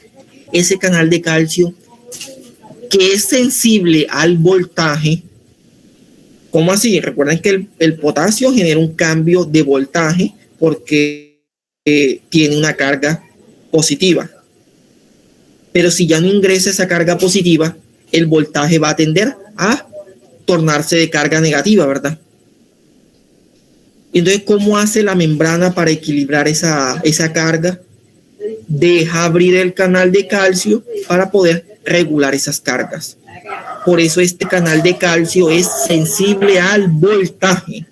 ese canal de calcio que es sensible al voltaje. ¿Cómo así? Recuerden que el potasio genera un cambio de voltaje porque tiene una carga positiva. Pero si ya no ingresa esa carga positiva, el voltaje va a tender a tornarse de carga negativa, ¿verdad? Entonces, ¿cómo hace la membrana para equilibrar esa carga? Deja abrir el canal de calcio para poder regular esas cargas. Por eso este canal de calcio es sensible al voltaje.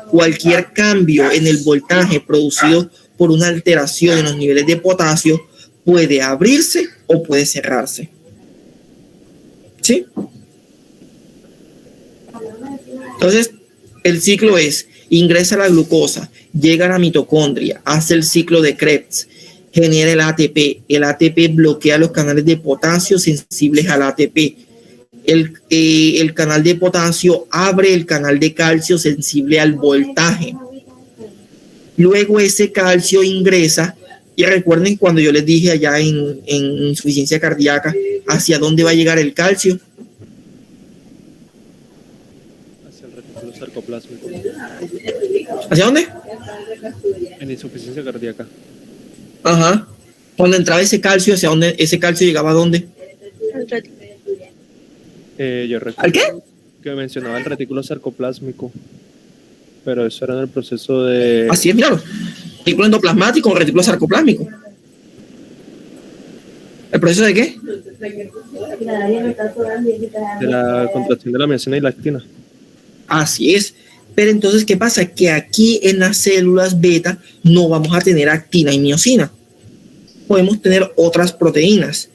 Cualquier cambio en el voltaje producido por una alteración en los niveles de potasio puede abrirse o puede cerrarse. ¿Sí? Entonces, el ciclo es: ingresa la glucosa, llega a la mitocondria, hace el ciclo de Krebs, genera el ATP. El ATP bloquea los canales de potasio sensibles al ATP. el canal de potasio abre el canal de calcio sensible al voltaje. Luego ese calcio ingresa, y recuerden cuando yo les dije allá en insuficiencia cardíaca, ¿hacia dónde va a llegar el calcio? Hacia el retículo sarcoplásmico. ¿Hacia dónde? En insuficiencia cardíaca. Ajá. Cuando entraba ese calcio, ¿hacia dónde? ¿Ese calcio llegaba a dónde? Yo recuerdo ¿Al qué? que mencionaba el retículo sarcoplásmico, pero eso era en el proceso de... Así es, míralo. Retículo endoplasmático o retículo sarcoplásmico. ¿El proceso de qué? de la contracción de la miocina y la actina. Así es. Pero entonces, ¿qué pasa? Que aquí en las células beta no vamos a tener actina y miocina. Podemos tener otras proteínas,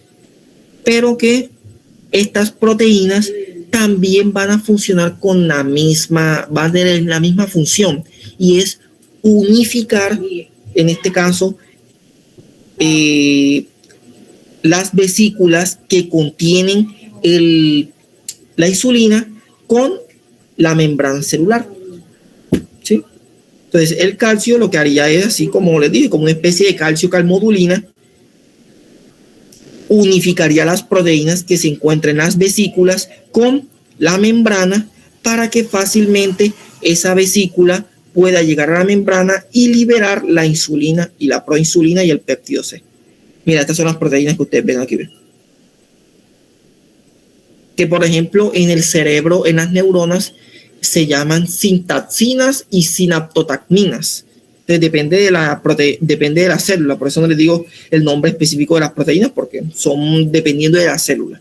pero que estas proteínas también van a funcionar con la misma, van a tener la misma función, y es unificar, en este caso, las vesículas que contienen la insulina con la membrana celular. ¿Sí? Entonces, el calcio lo que haría es, así como les dije, como una especie de calcio calmodulina, unificaría las proteínas que se encuentran en las vesículas con la membrana para que fácilmente esa vesícula pueda llegar a la membrana y liberar la insulina y la proinsulina y el péptido C. Mira, estas son las proteínas que ustedes ven aquí. Que por ejemplo en el cerebro, en las neuronas, se llaman sintaxinas y sinaptotacminas. Entonces depende de la célula, por eso no les digo el nombre específico de las proteínas, porque son dependiendo de la célula.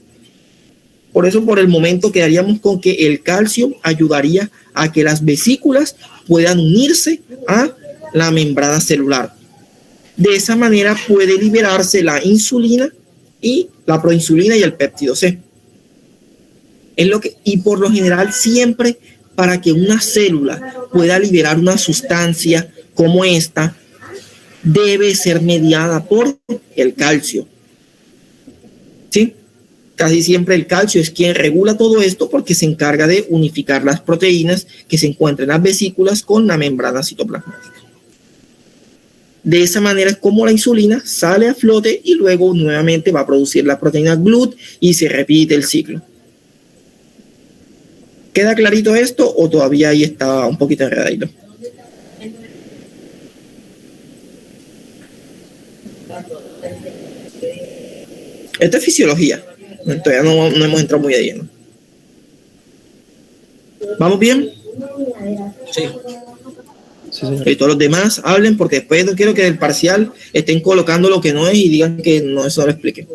Por eso por el momento quedaríamos con que el calcio ayudaría a que las vesículas puedan unirse a la membrana celular. De esa manera puede liberarse la insulina y la proinsulina y el péptido C. Y por lo general siempre, para que una célula pueda liberar una sustancia como esta, debe ser mediada por el calcio. ¿Sí? Casi siempre el calcio es quien regula todo esto porque se encarga de unificar las proteínas que se encuentran en las vesículas con la membrana citoplasmática. De esa manera es como la insulina sale a flote y luego nuevamente va a producir la proteína GLUT y se repite el ciclo. ¿Queda clarito esto o todavía ahí está un poquito enredadito? Esto es fisiología. Todavía no hemos entrado muy de lleno. ¿Vamos bien? Sí. Sí, señor. Y todos los demás hablen porque después no quiero que del parcial estén colocando lo que no es y digan que no, eso no lo expliqué.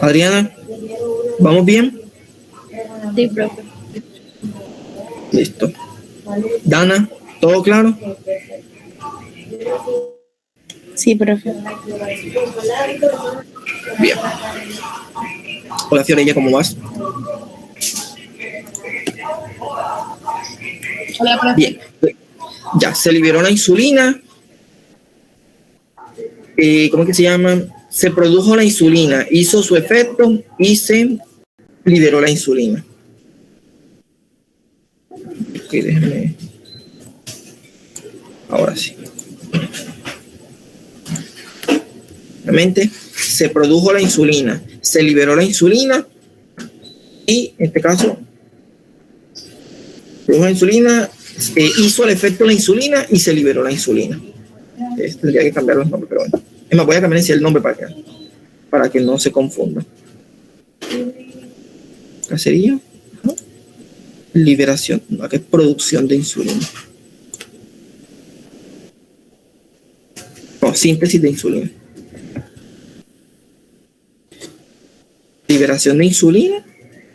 Adriana, ¿vamos bien? Sí, profe. Listo. Dana, ¿todo claro? Sí, profe. Bien. Hola Fiorella, ¿cómo vas? Hola, profe. Bien. Ya, se liberó la insulina. ¿Cómo es que se llama? Se produjo la insulina, hizo su efecto y se liberó la insulina. Ok, déjenme. Ahora sí. Nuevamente, se produjo la insulina, se liberó la insulina y en este caso, produjo la insulina, hizo el efecto de la insulina y se liberó la insulina. Tendría que cambiar los nombres, pero bueno. Es más, voy a cambiar el nombre para que no se confunda. ¿Qué sería? ¿No? Liberación, no, que es producción de insulina. No, síntesis de insulina. Liberación de insulina,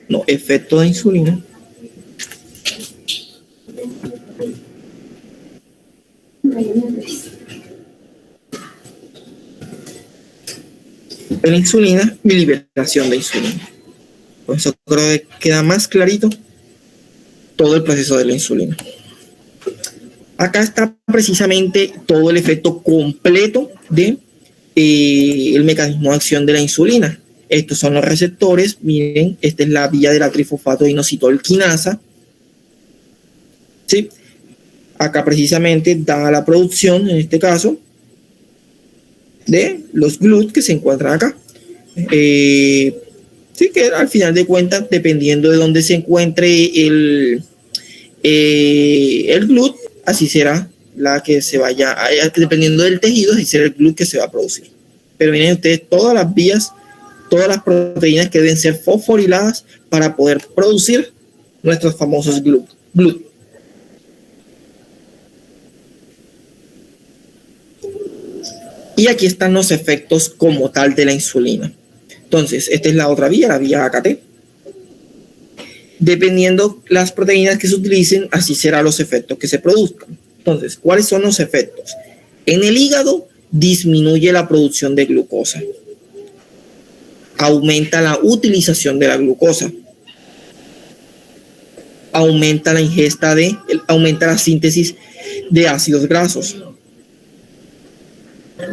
no, efecto de insulina. De la insulina y liberación de insulina. Con eso creo que queda más clarito todo el proceso de la insulina. Acá está precisamente todo el efecto completo de el mecanismo de acción de la insulina. Estos son los receptores. Miren, esta es la vía de la trifosfato inositol-quinasa. ¿Sí? Acá precisamente da la producción, en este caso, de los GLUT que se encuentran acá. Sí, que al final de cuentas, dependiendo de dónde se encuentre el GLUT, así será la que se vaya, dependiendo del tejido, así será el GLUT que se va a producir. Pero miren ustedes todas las vías, todas las proteínas que deben ser fosforiladas para poder producir nuestros famosos GLUT. Y aquí están los efectos como tal de la insulina. Entonces, esta es la otra vía, la vía AKT. Dependiendo las proteínas que se utilicen, así serán los efectos que se produzcan. Entonces, ¿cuáles son los efectos? En el hígado disminuye la producción de glucosa. Aumenta la utilización de la glucosa. Aumenta la ingesta aumenta la síntesis de ácidos grasos.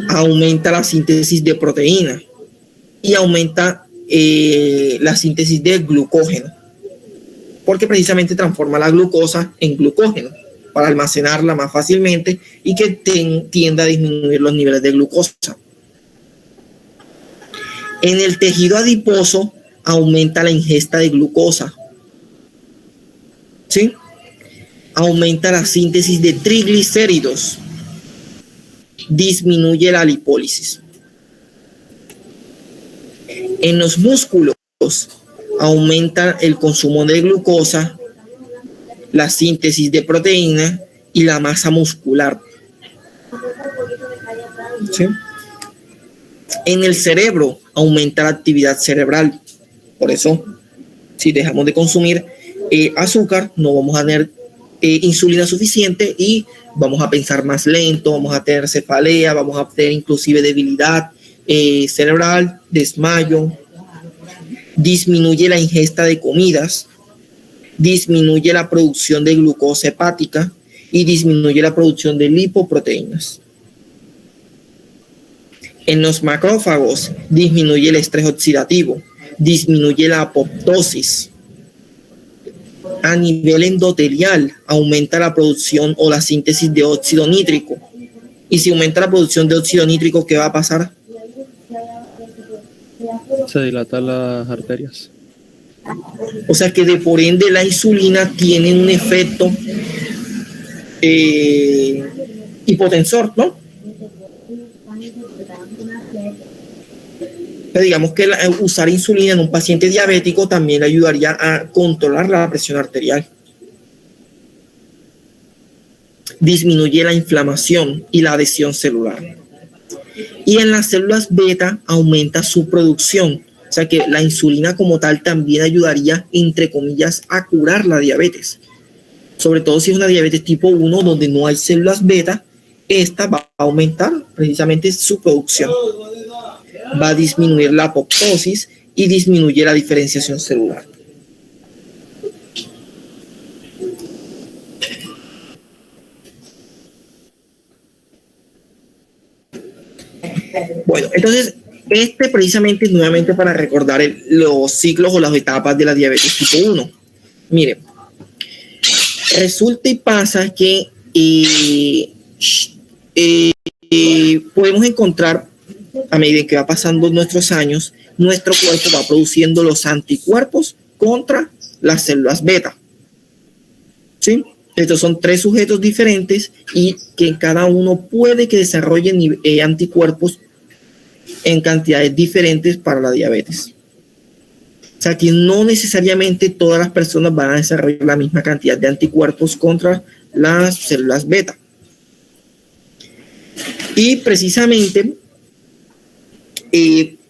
Aumenta la síntesis de proteína y aumenta la síntesis de glucógeno, porque precisamente transforma la glucosa en glucógeno para almacenarla más fácilmente y que tienda a disminuir los niveles de glucosa. En el tejido adiposo aumenta la ingesta de glucosa, ¿sí? Aumenta la síntesis de triglicéridos, disminuye la lipólisis. En los músculos aumenta el consumo de glucosa, la síntesis de proteína y la masa muscular. ¿Sí? En el cerebro aumenta la actividad cerebral. Por eso, si dejamos de consumir azúcar, no vamos a tener insulina suficiente y vamos a pensar más lento, vamos a tener cefalea, vamos a tener inclusive debilidad cerebral, desmayo. Disminuye la ingesta de comidas, disminuye la producción de glucosa hepática y disminuye la producción de lipoproteínas. En los macrófagos disminuye el estrés oxidativo, disminuye la apoptosis. A nivel endotelial aumenta la producción o la síntesis de óxido nítrico. Y si aumenta la producción de óxido nítrico, ¿qué va a pasar? Se dilatan las arterias. O sea que de por ende la insulina tiene un efecto hipotensor, ¿no? Pero digamos que usar insulina en un paciente diabético también le ayudaría a controlar la presión arterial. Disminuye la inflamación y la adhesión celular. Y en las células beta aumenta su producción. O sea que la insulina como tal también ayudaría, entre comillas, a curar la diabetes. Sobre todo si es una diabetes tipo 1 donde no hay células beta, esta va a aumentar precisamente su producción. Va a disminuir la apoptosis y disminuye la diferenciación celular. Bueno, entonces, precisamente nuevamente para recordar los ciclos o las etapas de la diabetes tipo 1. Miren, resulta y pasa que podemos encontrar, a medida que va pasando nuestros años, nuestro cuerpo va produciendo los anticuerpos contra las células beta. ¿Sí? Estos son 3 sujetos diferentes y que cada uno puede que desarrollen anticuerpos en cantidades diferentes para la diabetes. O sea que no necesariamente todas las personas van a desarrollar la misma cantidad de anticuerpos contra las células beta. Y precisamente,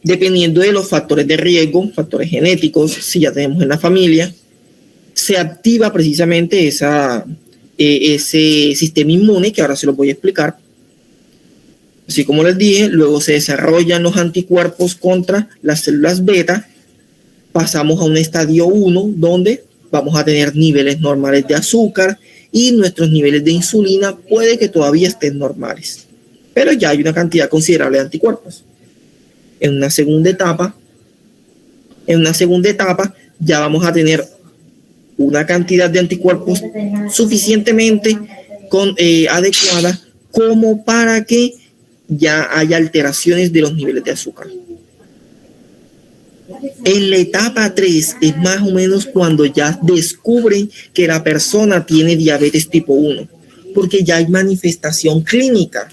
dependiendo de los factores de riesgo, factores genéticos, si ya tenemos en la familia, se activa precisamente ese sistema inmune, que ahora se lo voy a explicar. Así como les dije, luego se desarrollan los anticuerpos contra las células beta pasamos a un estadio 1 donde vamos a tener niveles normales de azúcar y nuestros niveles de insulina puede que todavía estén normales, pero ya hay una cantidad considerable de anticuerpos. En una segunda etapa ya vamos a tener una cantidad de anticuerpos suficientemente adecuada como para que ya haya alteraciones de los niveles de azúcar. En la etapa 3 es más o menos cuando ya descubren que la persona tiene diabetes tipo 1, porque ya hay manifestación clínica.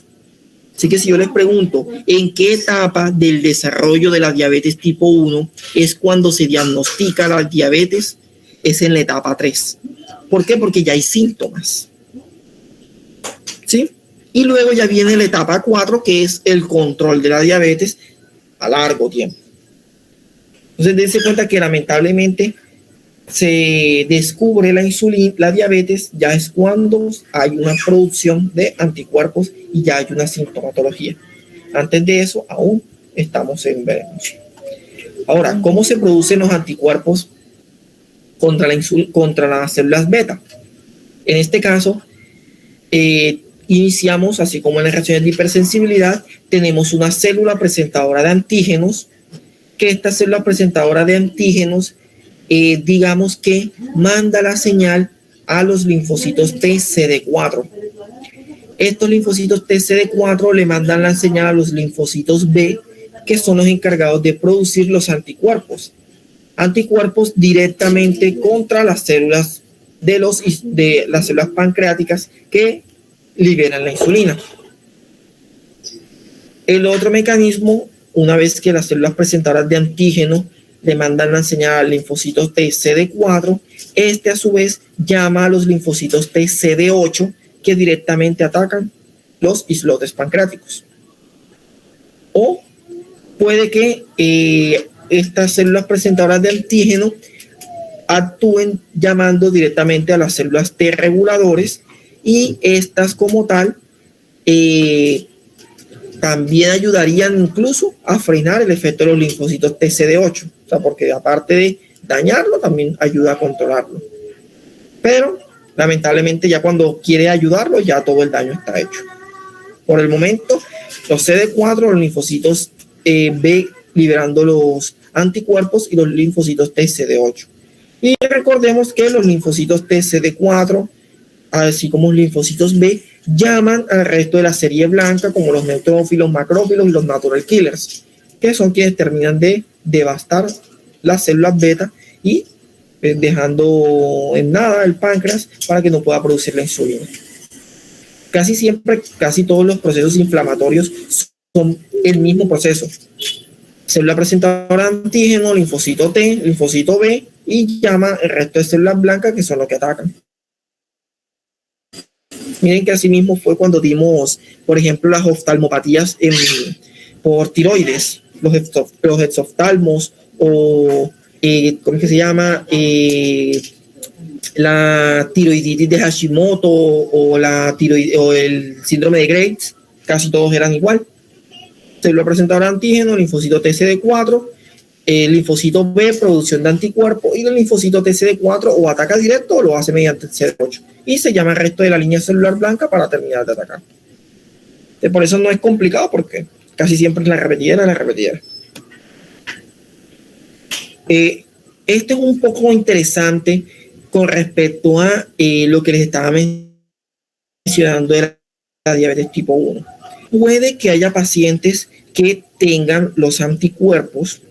Así que si yo les pregunto, ¿en qué etapa del desarrollo de la diabetes tipo 1 es cuando se diagnostica la diabetes? Es en la etapa 3. ¿Por qué? Porque ya hay síntomas. ¿Sí? Y luego ya viene la etapa 4, que es el control de la diabetes a largo tiempo. Entonces, dense cuenta que lamentablemente se descubre la diabetes, ya es cuando hay una producción de anticuerpos y ya hay una sintomatología. Antes de eso, aún estamos en veremos. Ahora, ¿cómo se producen los anticuerpos contra las células beta? En este caso, iniciamos, así como en las reacciones de hipersensibilidad, tenemos una célula presentadora de antígenos, que esta célula presentadora de antígenos digamos que manda la señal a los linfocitos TCD4. Estos linfocitos TCD4 le mandan la señal a los linfocitos B, que son los encargados de producir los anticuerpos. Anticuerpos directamente contra las células de las células pancreáticas que liberan la insulina. El otro mecanismo, una vez que las células presentadoras de antígeno le mandan la señal al linfocitos TCD4, este a su vez llama a los linfocitos TCD8 que directamente atacan los islotes pancreáticos. O puede que estas células presentadoras de antígeno actúen llamando directamente a las células T reguladores y estas como tal también ayudarían incluso a frenar el efecto de los linfocitos TCD8, o sea, porque aparte de dañarlo, también ayuda a controlarlo. Pero, lamentablemente, ya cuando quiere ayudarlo, ya todo el daño está hecho. Por el momento, los CD4, los linfocitos B liberando los anticuerpos y los linfocitos TCD8. Y recordemos que los linfocitos TCD4, así como los linfocitos B, llaman al resto de la serie blanca como los neutrófilos, macrófilos y los natural killers, que son quienes terminan de devastar las células beta y dejando en nada el páncreas para que no pueda producir la insulina. Casi siempre, casi todos los procesos inflamatorios son el mismo proceso. Célula presentadora de antígeno, linfocito T, linfocito B y llama el resto de células blancas que son los que atacan. Miren que así mismo fue cuando dimos, por ejemplo, las oftalmopatías por tiroides, los exoftalmos o, ¿cómo es que se llama? La tiroiditis de Hashimoto o el síndrome de Graves, casi todos eran igual. Célula presentadora de antígeno, linfocito TCD4, el linfocito B, producción de anticuerpos, y el linfocito TCD4 o ataca directo o lo hace mediante el CD8. Y se llama el resto de la línea celular blanca para terminar de atacar. Por eso no es complicado, porque casi siempre es la repetidera. Este es un poco interesante con respecto a lo que les estaba mencionando de la diabetes tipo 1. Puede que haya pacientes que tengan los anticuerpos,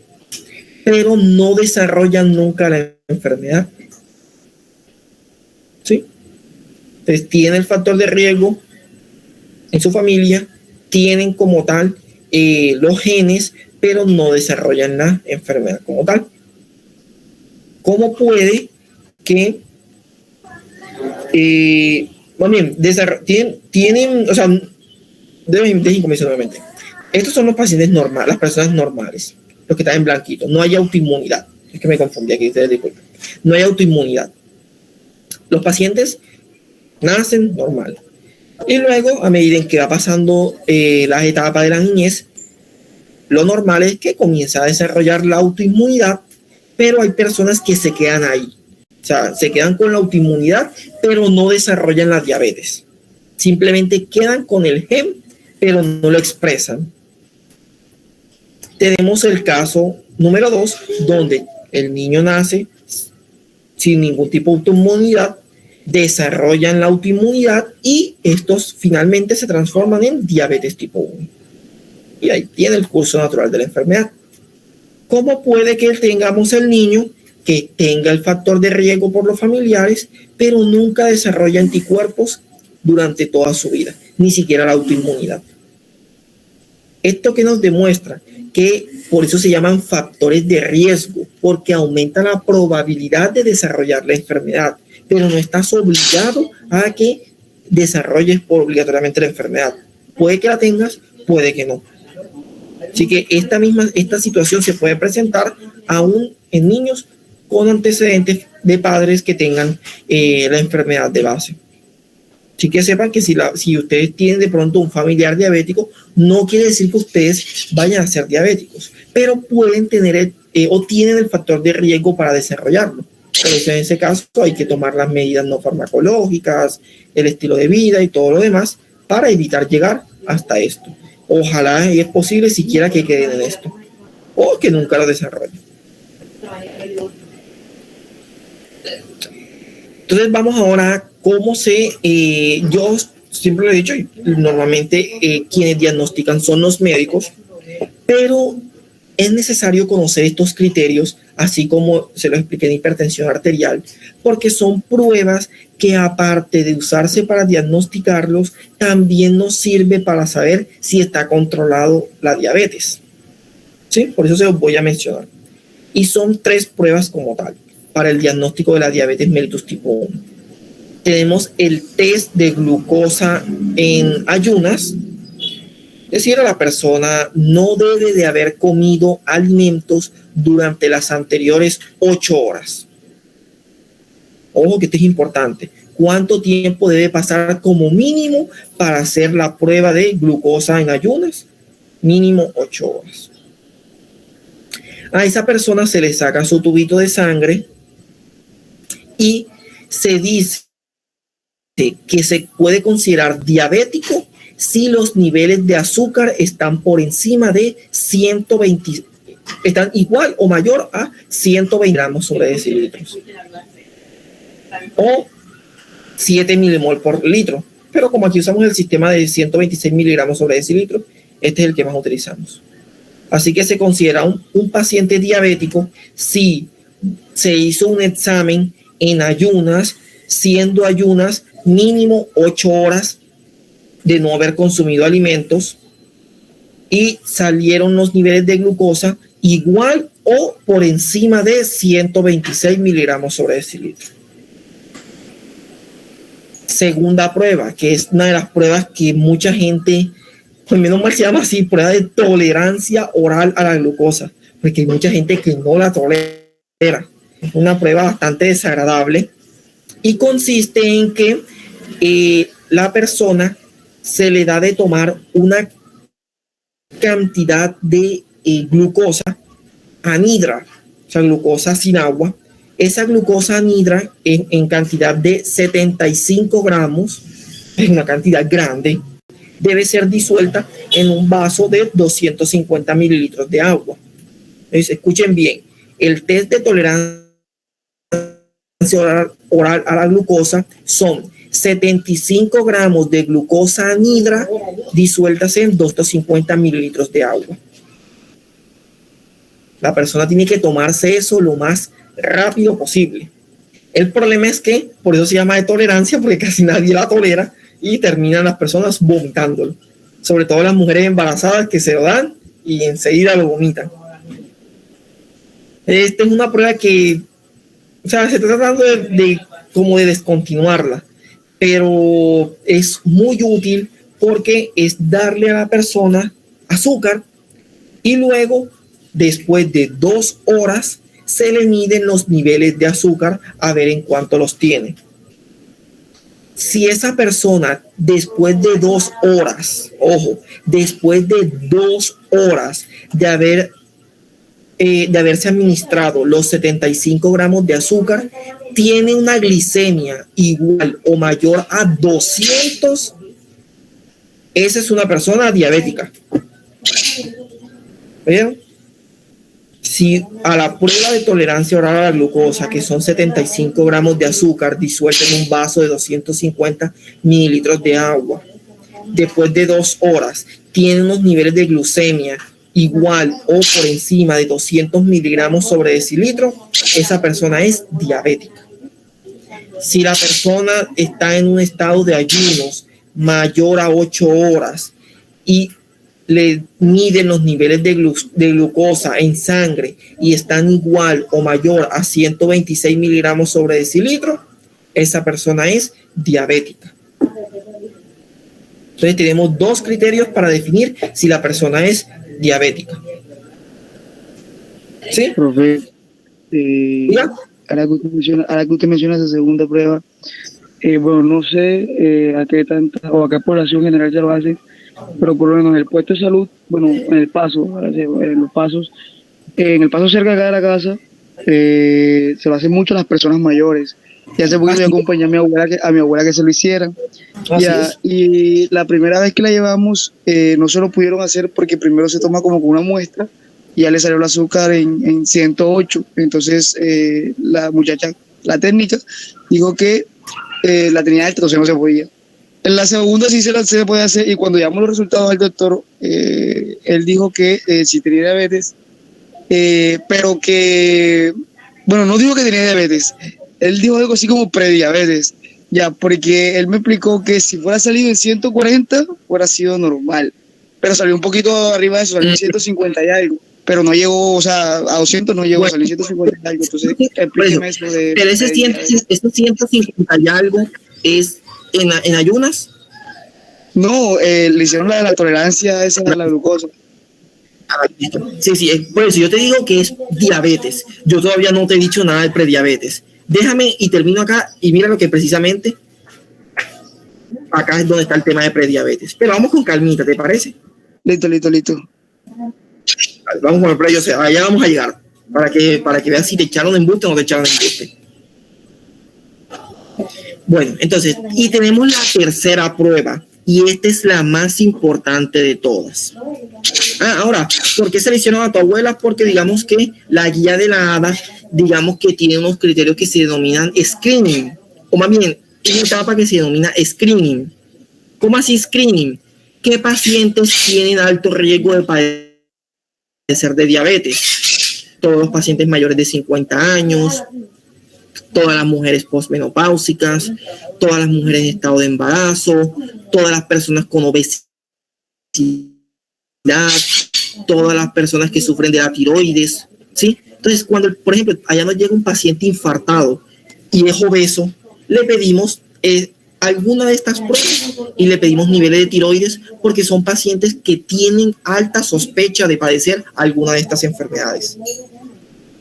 pero no desarrollan nunca la enfermedad. ¿Sí? Entonces, tienen el factor de riesgo en su familia, tienen como tal los genes, pero no desarrollan la enfermedad como tal. ¿Cómo puede que tienen, o sea, dejen comenzar nuevamente. Estos son los pacientes normales, las personas normales, los que están en blanquito. No hay autoinmunidad. Es que me confundí aquí, ustedes disculpen. No hay autoinmunidad. Los pacientes nacen normal. Y luego, a medida en que va pasando las etapas de la niñez, lo normal es que comienza a desarrollar la autoinmunidad pero hay personas que se quedan ahí. O sea, se quedan con la autoinmunidad, pero no desarrollan la diabetes. Simplemente quedan con el gen, pero no lo expresan. Tenemos el caso número 2, donde el niño nace sin ningún tipo de autoinmunidad, desarrollan la autoinmunidad y estos finalmente se transforman en diabetes tipo 1. Y ahí tiene el curso natural de la enfermedad. ¿Cómo puede que tengamos el niño que tenga el factor de riesgo por los familiares, pero nunca desarrolla anticuerpos durante toda su vida, ni siquiera la autoinmunidad? Esto que nos demuestra que por eso se llaman factores de riesgo, porque aumenta la probabilidad de desarrollar la enfermedad, pero no estás obligado a que desarrolles obligatoriamente la enfermedad. Puede que la tengas, puede que no. Así que esta situación se puede presentar aún en niños con antecedentes de padres que tengan la enfermedad de base. Así que sepan que si ustedes tienen de pronto un familiar diabético, no quiere decir que ustedes vayan a ser diabéticos, pero pueden tener o tienen el factor de riesgo para desarrollarlo. Por eso en ese caso hay que tomar las medidas no farmacológicas, el estilo de vida y todo lo demás para evitar llegar hasta esto. Ojalá y es posible siquiera que queden en esto o que nunca lo desarrollen. Entonces vamos ahora a cómo yo siempre lo he dicho, normalmente quienes diagnostican son los médicos, pero es necesario conocer estos criterios, así como se lo expliqué en hipertensión arterial, porque son pruebas que aparte de usarse para diagnosticarlos, también nos sirve para saber si está controlado la diabetes. ¿Sí? Por eso se los voy a mencionar. Y son 3 pruebas como tal para el diagnóstico de la diabetes mellitus tipo 1. Tenemos el test de glucosa en ayunas. Es decir, la persona no debe de haber comido alimentos durante las anteriores 8 horas. Ojo que esto es importante. ¿Cuánto tiempo debe pasar como mínimo para hacer la prueba de glucosa en ayunas? Mínimo 8 horas. A esa persona se le saca su tubito de sangre y se dice que se puede considerar diabético si los niveles de azúcar están por encima de 120, están igual o mayor a 120 gramos sobre decilitros o 7 milimol por litro. Pero como aquí usamos el sistema de 126 miligramos sobre decilitro, este es el que más utilizamos. Así que se considera un paciente diabético si se hizo un examen en ayunas, siendo ayunas mínimo 8 horas de no haber consumido alimentos y salieron los niveles de glucosa igual o por encima de 126 miligramos sobre decilitro. Segunda prueba, que es una de las pruebas que mucha gente, pues menos mal se llama así, prueba de tolerancia oral a la glucosa, porque hay mucha gente que no la tolera. Es una prueba bastante desagradable y consiste en que la persona se le da de tomar una cantidad de glucosa anhidra, o sea, glucosa sin agua. Esa glucosa anhidra en cantidad de 75 gramos, es una cantidad grande, debe ser disuelta en un vaso de 250 mililitros de agua. Entonces, escuchen bien, el test de tolerancia oral a la glucosa son 75 gramos de glucosa anhidra disueltas en 250 mililitros de agua. La persona tiene que tomarse eso lo más rápido posible. El problema es que, por eso se llama de tolerancia, porque casi nadie la tolera y terminan las personas vomitándolo. Sobre todo las mujeres embarazadas que se lo dan y enseguida lo vomitan. Esta es una prueba que, o sea, se está tratando como de descontinuarla, pero es muy útil porque es darle a la persona azúcar y luego, después de 2 horas, se le miden los niveles de azúcar a ver en cuánto los tiene. Si esa persona después de 2 horas, ojo, después de 2 horas de haber de haberse administrado los 75 gramos de azúcar, tiene una glicemia igual o mayor a 200, esa es una persona diabética. ¿Vieron? Si a la prueba de tolerancia oral a la glucosa, que son 75 gramos de azúcar disuelta en un vaso de 250 mililitros de agua, después de 2 horas, tiene unos niveles de glucemia igual o por encima de 200 miligramos sobre decilitro, esa persona es diabética. Si la persona está en un estado de ayunos mayor a 8 horas y le miden los niveles de glucosa en sangre y están igual o mayor a 126 miligramos sobre decilitro, esa persona es diabética. Entonces tenemos 2 criterios para definir si la persona es diabética. ¿Sí? Profe, ahora que usted menciona esa segunda prueba, bueno, no sé a qué tanta o a qué población general se lo hace, pero por lo menos en el puesto de salud, bueno, en el paso, en los pasos, en el paso cerca de acá de la casa, se lo hacen mucho a las personas mayores. Y hace poquito yo acompañé a mi abuela que se lo hiciera. Y la primera vez que la llevamos, no se lo pudieron hacer porque primero se toma como con una muestra y ya le salió el azúcar en 108. Entonces la muchacha, la técnica, dijo que la tenía alta, entonces no se podía. En la segunda sí se puede hacer, y cuando llamamos los resultados al doctor, él dijo que sí tenía diabetes, pero que, bueno, no dijo que tenía diabetes, él dijo algo así como prediabetes, ya, porque él me explicó que si fuera salido en 140, fuera sido normal, pero salió un poquito arriba de eso, salió en 150 y algo, pero no llegó, o sea, a 200 no llegó, bueno, salió en 150 y algo, entonces explíqueme eso de... Pero ese 150 y algo es en ayunas. No, le hicieron la tolerancia esa a la glucosa. Sí, por eso yo te digo que es diabetes. Yo todavía no te he dicho nada de prediabetes. Déjame y termino acá y mira lo que precisamente acá es donde está el tema de prediabetes. Pero vamos con calmita, ¿te parece? Listo. Vamos con el pre, allá vamos a llegar para que veas si te echaron embuste o no te echaron embuste. Bueno, entonces, y tenemos la tercera prueba, y esta es la más importante de todas. Ahora, ¿por qué se le hicieron a tu abuela? Porque digamos que la guía de la ADA, digamos que tiene unos criterios que se denominan screening, o más bien, una etapa que se denomina screening. ¿Cómo así screening? ¿Qué pacientes tienen alto riesgo de padecer de diabetes? Todos los pacientes mayores de 50 años, todas las mujeres posmenopáusicas, todas las mujeres en estado de embarazo, todas las personas con obesidad, todas las personas que sufren de la tiroides, ¿sí? Entonces, cuando, por ejemplo, allá nos llega un paciente infartado y es obeso, le pedimos alguna de estas pruebas y le pedimos niveles de tiroides porque son pacientes que tienen alta sospecha de padecer alguna de estas enfermedades.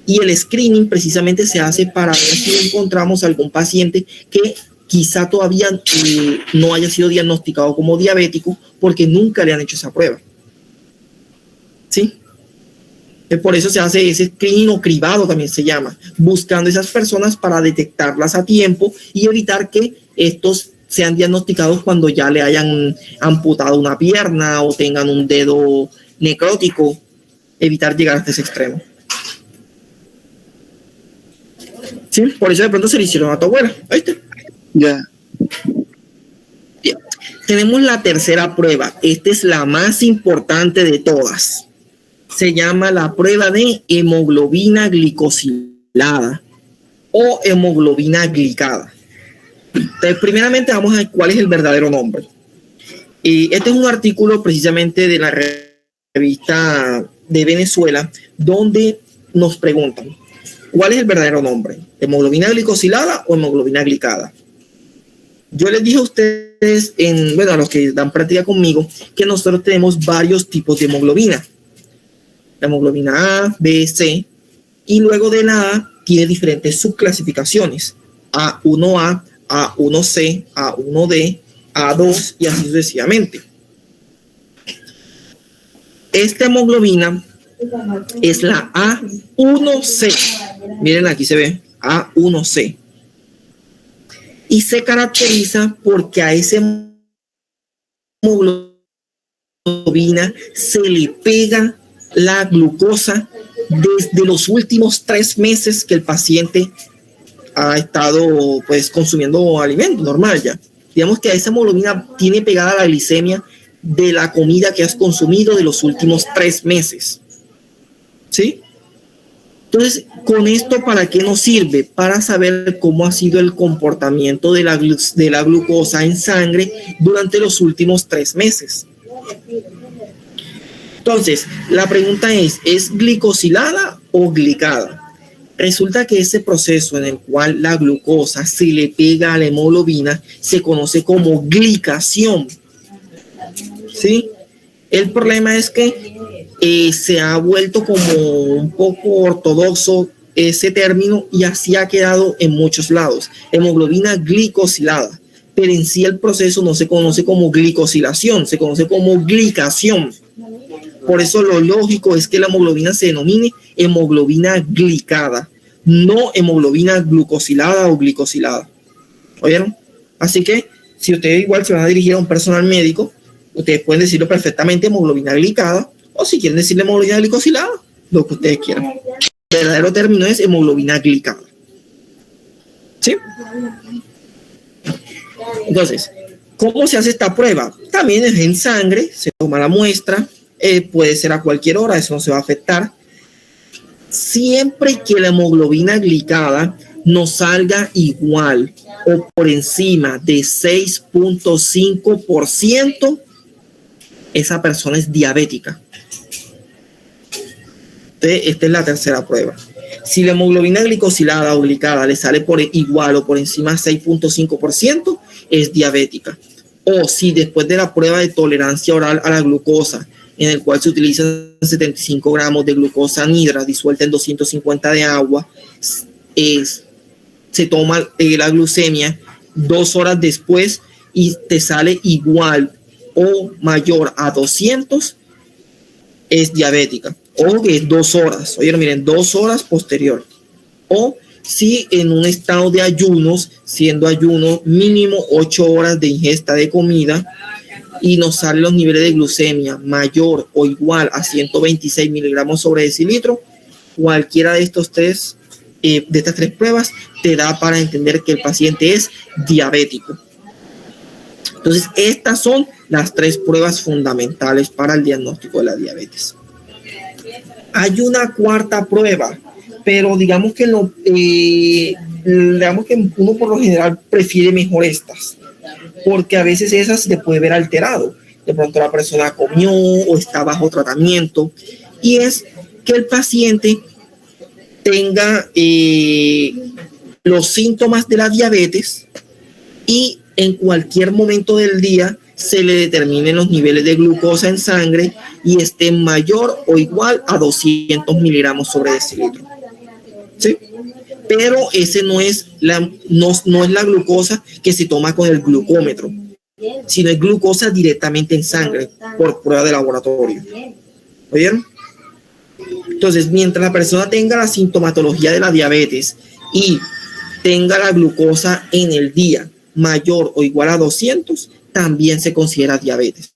Y el screening precisamente se hace para ver si encontramos algún paciente que quizá todavía no haya sido diagnosticado como diabético porque nunca le han hecho esa prueba. ¿Sí? Por eso se hace ese screening o cribado, también se llama, buscando esas personas para detectarlas a tiempo y evitar que estos sean diagnosticados cuando ya le hayan amputado una pierna o tengan un dedo necrótico, evitar llegar hasta ese extremo. Sí, por eso de pronto se le hicieron a tu abuela. ¿Viste? Ya. Bien. Tenemos la tercera prueba. Esta es la más importante de todas. Se llama la prueba de hemoglobina glicosilada o hemoglobina glicada. Entonces, primeramente vamos a ver cuál es el verdadero nombre. Este es un artículo precisamente de la revista de Venezuela donde nos preguntan ¿cuál es el verdadero nombre? ¿Hemoglobina glicosilada o hemoglobina glicada? Yo les dije a ustedes, a los que dan práctica conmigo, que nosotros tenemos varios tipos de hemoglobina. La hemoglobina A, B, C, y luego de la A tiene diferentes subclasificaciones. A1A, A1C, A1D, A2 y así sucesivamente. Esta hemoglobina es la A1C. Miren, aquí se ve A1C. Y se caracteriza porque a ese hemoglobina se le pega la glucosa desde los últimos 3 meses que el paciente ha estado pues consumiendo alimento normal ya. Digamos que a esa hemoglobina tiene pegada la glicemia de la comida que has consumido de los últimos 3 meses. ¿Sí? Entonces, con esto, ¿para qué nos sirve? Para saber cómo ha sido el comportamiento de la glucosa en sangre durante los últimos 3 meses. Entonces, la pregunta es glicosilada o glicada? Resulta que ese proceso en el cual la glucosa se le pega a la hemoglobina se conoce como glicación. ¿Sí? El problema es que se ha vuelto como un poco ortodoxo ese término y así ha quedado en muchos lados. Hemoglobina glicosilada. Pero en sí el proceso no se conoce como glicosilación, se conoce como glicación. Por eso lo lógico es que la hemoglobina se denomine hemoglobina glicada, no hemoglobina glucosilada o glicosilada. ¿Oyeron? Así que si ustedes igual se van a dirigir a un personal médico, ustedes pueden decirlo perfectamente hemoglobina glicada, o si quieren decirle hemoglobina glicosilada, lo que ustedes quieran. El verdadero término es hemoglobina glicada. ¿Sí? Entonces, ¿cómo se hace esta prueba? También es en sangre, se toma la muestra, puede ser a cualquier hora, eso no se va a afectar. Siempre que la hemoglobina glicada no salga igual o por encima de 6.5%, esa persona es diabética. Entonces, esta es la tercera prueba. Si la hemoglobina glicosilada o glicada le sale por igual o por encima de 6.5%, es diabética. O si después de la prueba de tolerancia oral a la glucosa, en el cual se utilizan 75 gramos de glucosa anhidra disuelta en 250 de agua, se toma la glucemia 2 horas después y te sale igual o mayor a 200, es diabética. O que es 2 horas. Oye, miren, 2 horas posterior. O si en un estado de ayunos, siendo ayuno mínimo 8 horas de ingesta de comida, y nos salen los niveles de glucemia mayor o igual a 126 miligramos sobre decilitro, cualquiera de estos tres, de estas 3 pruebas, te da para entender que el paciente es diabético. Entonces, estas son las 3 pruebas fundamentales para el diagnóstico de la diabetes. Hay una cuarta prueba, pero digamos que uno por lo general prefiere mejor estas, porque a veces esas se puede ver alterado. De pronto la persona comió o está bajo tratamiento, y es que el paciente tenga los síntomas de la diabetes y en cualquier momento del día se le determinen los niveles de glucosa en sangre y esté mayor o igual a 200 miligramos sobre decilitro. ¿Sí? Pero ese no es la glucosa que se toma con el glucómetro, sino es glucosa directamente en sangre por prueba de laboratorio. ¿Oyeron? Entonces, mientras la persona tenga la sintomatología de la diabetes y tenga la glucosa en el día mayor o igual a 200, también se considera diabetes.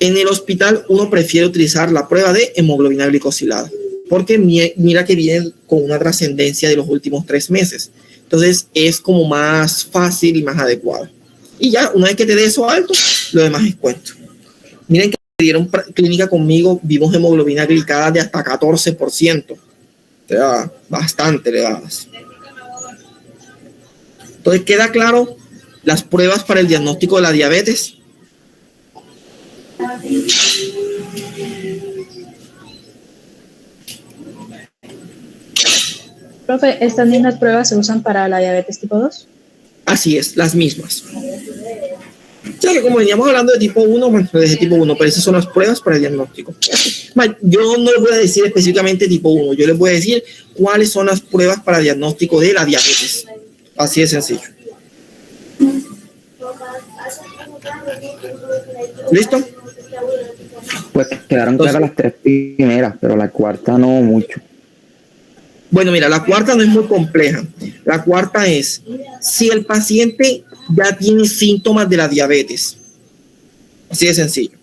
En el hospital uno prefiere utilizar la prueba de hemoglobina glicosilada, porque mira que viene con una trascendencia de los últimos 3 meses. Entonces es como más fácil y más adecuado. Y ya, una vez que te dé eso alto, lo demás es cuento. Miren que dieron clínica conmigo, vimos hemoglobina glicada de hasta 14%. O sea, bastante elevadas. Entonces, ¿queda claro las pruebas para el diagnóstico de la diabetes? Profe, ¿estas mismas pruebas se usan para la diabetes tipo 2? Así es, las mismas. O sea que como veníamos hablando de tipo 1, bueno, de tipo 1, pero esas son las pruebas para el diagnóstico. Yo no les voy a decir específicamente tipo 1, yo les voy a decir cuáles son las pruebas para el diagnóstico de la diabetes. Así de sencillo. ¿Listo? Pues quedaron Entonces, claras las 3 primeras, pero la cuarta no mucho. bueno, mira, la cuarta no es muy compleja. La cuarta es, si el paciente ya tiene síntomas de la diabetes, así de sencillo,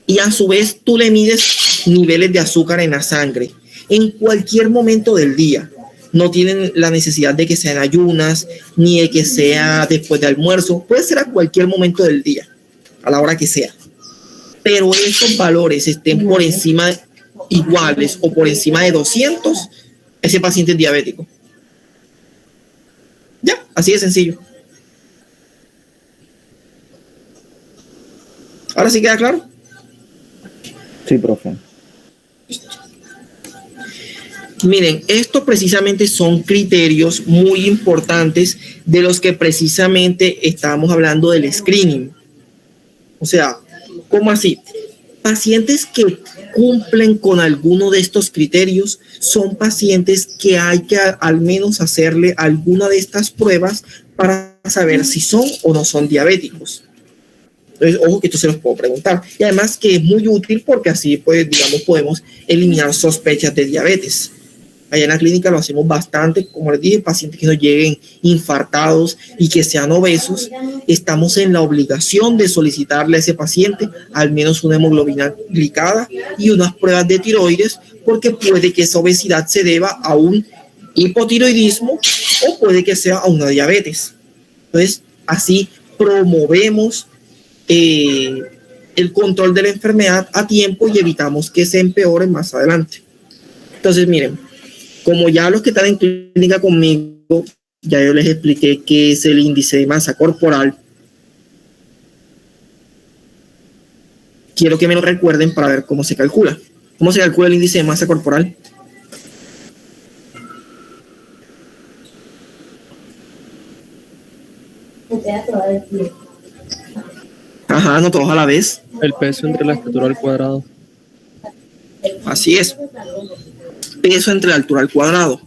y a su vez tú le mides niveles de azúcar en la sangre en cualquier momento del día, no tienen la necesidad de que sean ayunas, ni de que sea después de almuerzo, puede ser a cualquier momento del día, a la hora que sea, pero esos valores estén por encima iguales o por encima de 200, ese paciente es diabético. Ya, así de sencillo. ¿Ahora sí queda claro? Sí, profe. Miren, estos precisamente son criterios muy importantes de los que precisamente estábamos hablando del screening. O sea, ¿cómo así? Pacientes que cumplen con alguno de estos criterios son pacientes que hay que al menos hacerle alguna de estas pruebas para saber si son o no son diabéticos. Entonces, ojo que esto se los puedo preguntar. Y además que es muy útil porque así, pues, digamos, podemos eliminar sospechas de diabetes. Allá en la clínica lo hacemos bastante, como les dije, pacientes que nos lleguen infartados y que sean obesos, estamos en la obligación de solicitarle a ese paciente al menos una hemoglobina glicada y unas pruebas de tiroides, porque puede que esa obesidad se deba a un hipotiroidismo o puede que sea a una diabetes. Entonces, así promovemos el control de la enfermedad a tiempo y evitamos que se empeore más adelante. Entonces, miren, como ya los que están en clínica conmigo, ya yo les expliqué qué es el índice de masa corporal. Quiero que me lo recuerden para ver cómo se calcula. ¿Cómo se calcula el índice de masa corporal? Ajá, no todos a la vez. El peso entre la estatura al cuadrado. Así es. Peso entre la altura al cuadrado.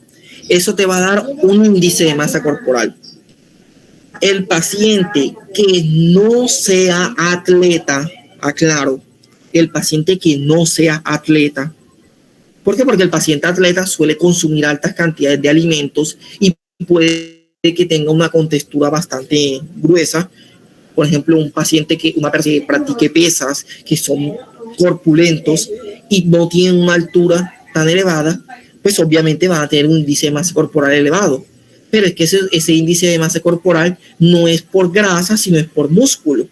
Eso te va a dar un índice de masa corporal. El paciente que no sea atleta, aclaro, el paciente que no sea atleta. ¿Por qué? Porque el paciente atleta suele consumir altas cantidades de alimentos y puede que tenga una contextura bastante gruesa. Por ejemplo, una persona que practique pesas, que son corpulentos y no tienen una altura tan elevada, pues obviamente van a tener un índice de masa corporal elevado. Pero es que ese índice de masa corporal no es por grasa, sino es por músculo.